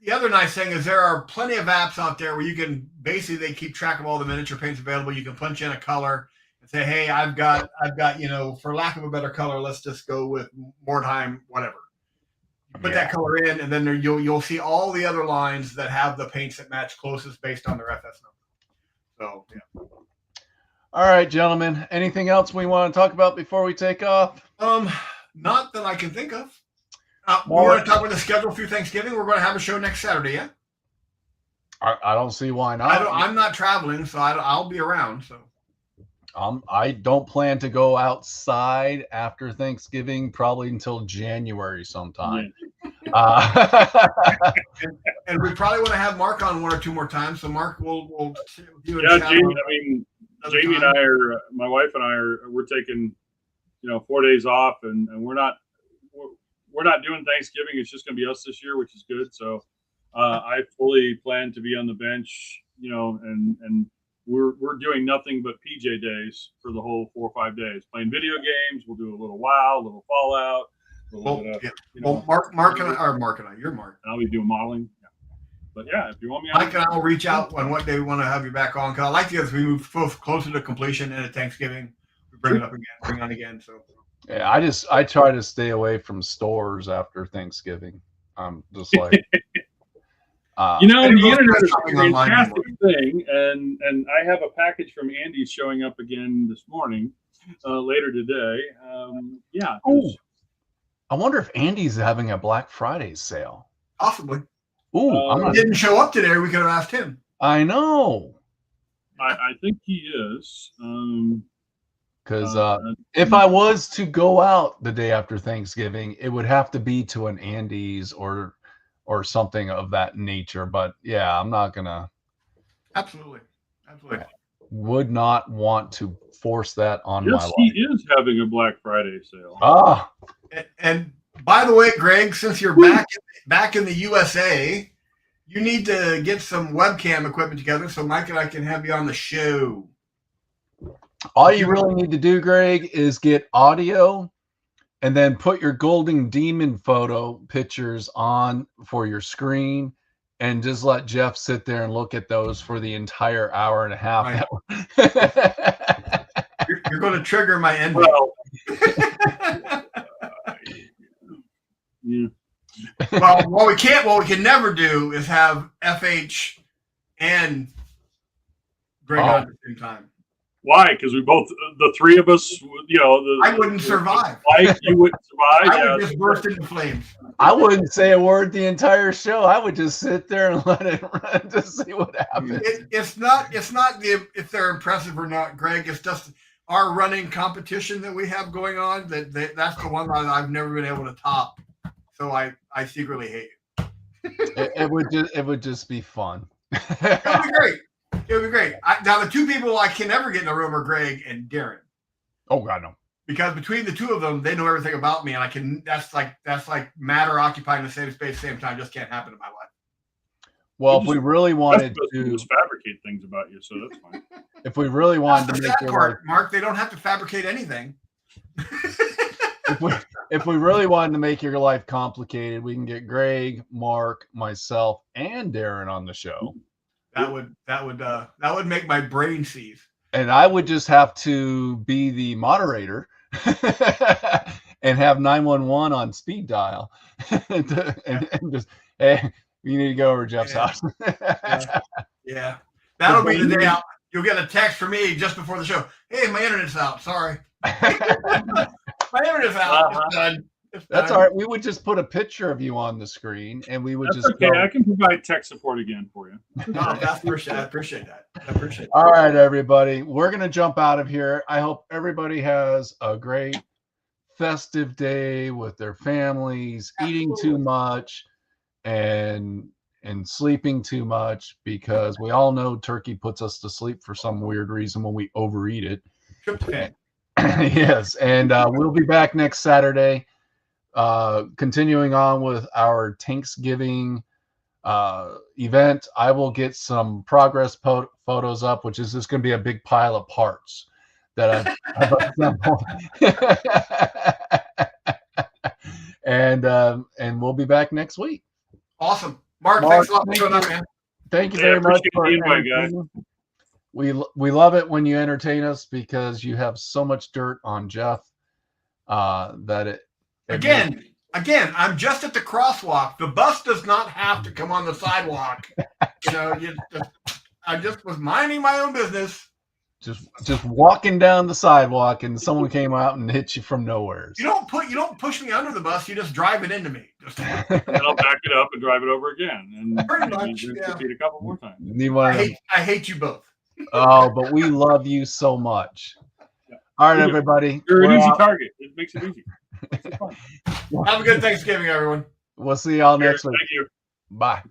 the other nice thing is there are plenty of apps out there where you can basically, they keep track of all the miniature paints available. You can punch in a color and say, hey, I've got, for lack of a better color, let's just go with Mordheim, whatever. You put that color in, and then you'll see all the other lines that have the paints that match closest based on their FS number. So, yeah. All right, gentlemen. Anything else we want to talk about before we take off? Not that I can think of. We want to talk about the schedule through Thanksgiving. We're going to have a show next Saturday, yeah? I don't see why not. I'm not traveling, so I'll be around. So, I don't plan to go outside after Thanksgiving, probably until January sometime. And we probably want to have Mark on one or two more times. So Mark, we'll do it. Yeah, Jamie and I are, my wife and I we're taking, 4 days off, and we're not doing Thanksgiving. It's just going to be us this year, which is good. So I fully plan to be on the bench, and we're doing nothing but PJ days for the whole 4 or 5 days, playing video games. We'll do a little WoW, a little Fallout. Mark and I, you're Mark. And I'll be doing modeling. Yeah. But yeah, if you want me, Mike and I will reach out on what day we want to have you back on. Because I like to, as we move closer to completion and at Thanksgiving, we bring it up again, bring on again. So yeah, I try to stay away from stores after Thanksgiving. I'm just like. The internet is a fantastic thing, and I have a package from Andy showing up again this morning, later today. I wonder if Andy's having a Black Friday sale. Possibly. He didn't show up today. We could have asked him. I know. I think he is. Because if I was to go out the day after Thanksgiving, it would have to be to an Andy's or something of that nature. But yeah, I'm not gonna. Absolutely. Would not want to force that on my life. Yes, he is having a Black Friday sale. And by the way, Greg, since you're back in the USA, you need to get some webcam equipment together so Mike and I can have you on the show. All you really need to do, Greg, is get audio and then put your Golden Demon photo pictures on for your screen and just let Jeff sit there and look at those for the entire hour and a half. Right. You're going to trigger my envy. Well, yeah. Well, what we can never do is have FH and Greg on at the same time. Why? Because we both, the three of us, I wouldn't survive. You wouldn't survive. I would just burst into flames. I wouldn't say a word the entire show. I would just sit there and let it run to see what happens. It's not if they're impressive or not, Greg. It's just our running competition that we have going on. That's the one that I've never been able to top. So I secretly hate it. It would just be fun. It would be great. It would be great. Now the two people I can never get in a room are Greg and Darren. Oh God, no. Because between the two of them, they know everything about me, and I can. That's like matter occupying the same space, same time. Just can't happen in my life. Well, if we really wanted to just fabricate things about you, so that's fine. If we really wanted to make that part, Mark, they don't have to fabricate anything. If we really wanted to make your life complicated, we can get Greg, Mark, myself, and Darren on the show. That would make my brain seize. And I would just have to be the moderator and have 911 on speed dial and just, hey, you need to go over to Jeff's house. Yeah. That'll be the day out. You'll get a text from me just before the show. Hey, my internet's out. Sorry. My internet's out. That's all right. We would just put a picture of you on the screen, and we would That's just okay. go. I can provide tech support again for you. No, I appreciate that. All right, everybody. We're going to jump out of here. I hope everybody has a great festive day with their families, eating too much and sleeping too much, because we all know turkey puts us to sleep for some weird reason when we overeat it. Yes, and we'll be back next Saturday, continuing on with our Thanksgiving event. I will get some progress photos up, which is just going to be a big pile of parts that I've assembled. And we'll be back next week. Awesome. Mark, thanks a lot for showing up, man. Thank you very much for the invite, guys. We love it when you entertain us, because you have so much dirt on Jeff that it Again, I'm just at the crosswalk. The bus does not have to come on the sidewalk. I just was minding my own business. Just walking down the sidewalk, and someone came out and hit you from nowhere. You don't push me under the bus. You just drive it into me. And I'll back it up and drive it over again, and Pretty much, yeah. repeat a couple more times. I hate you both. Oh, but we love you so much. Yeah. All right, everybody. You're an easy target. It makes it easy. Makes it fun. Have a good Thanksgiving, everyone. We'll see y'all next week. Thank you. Bye.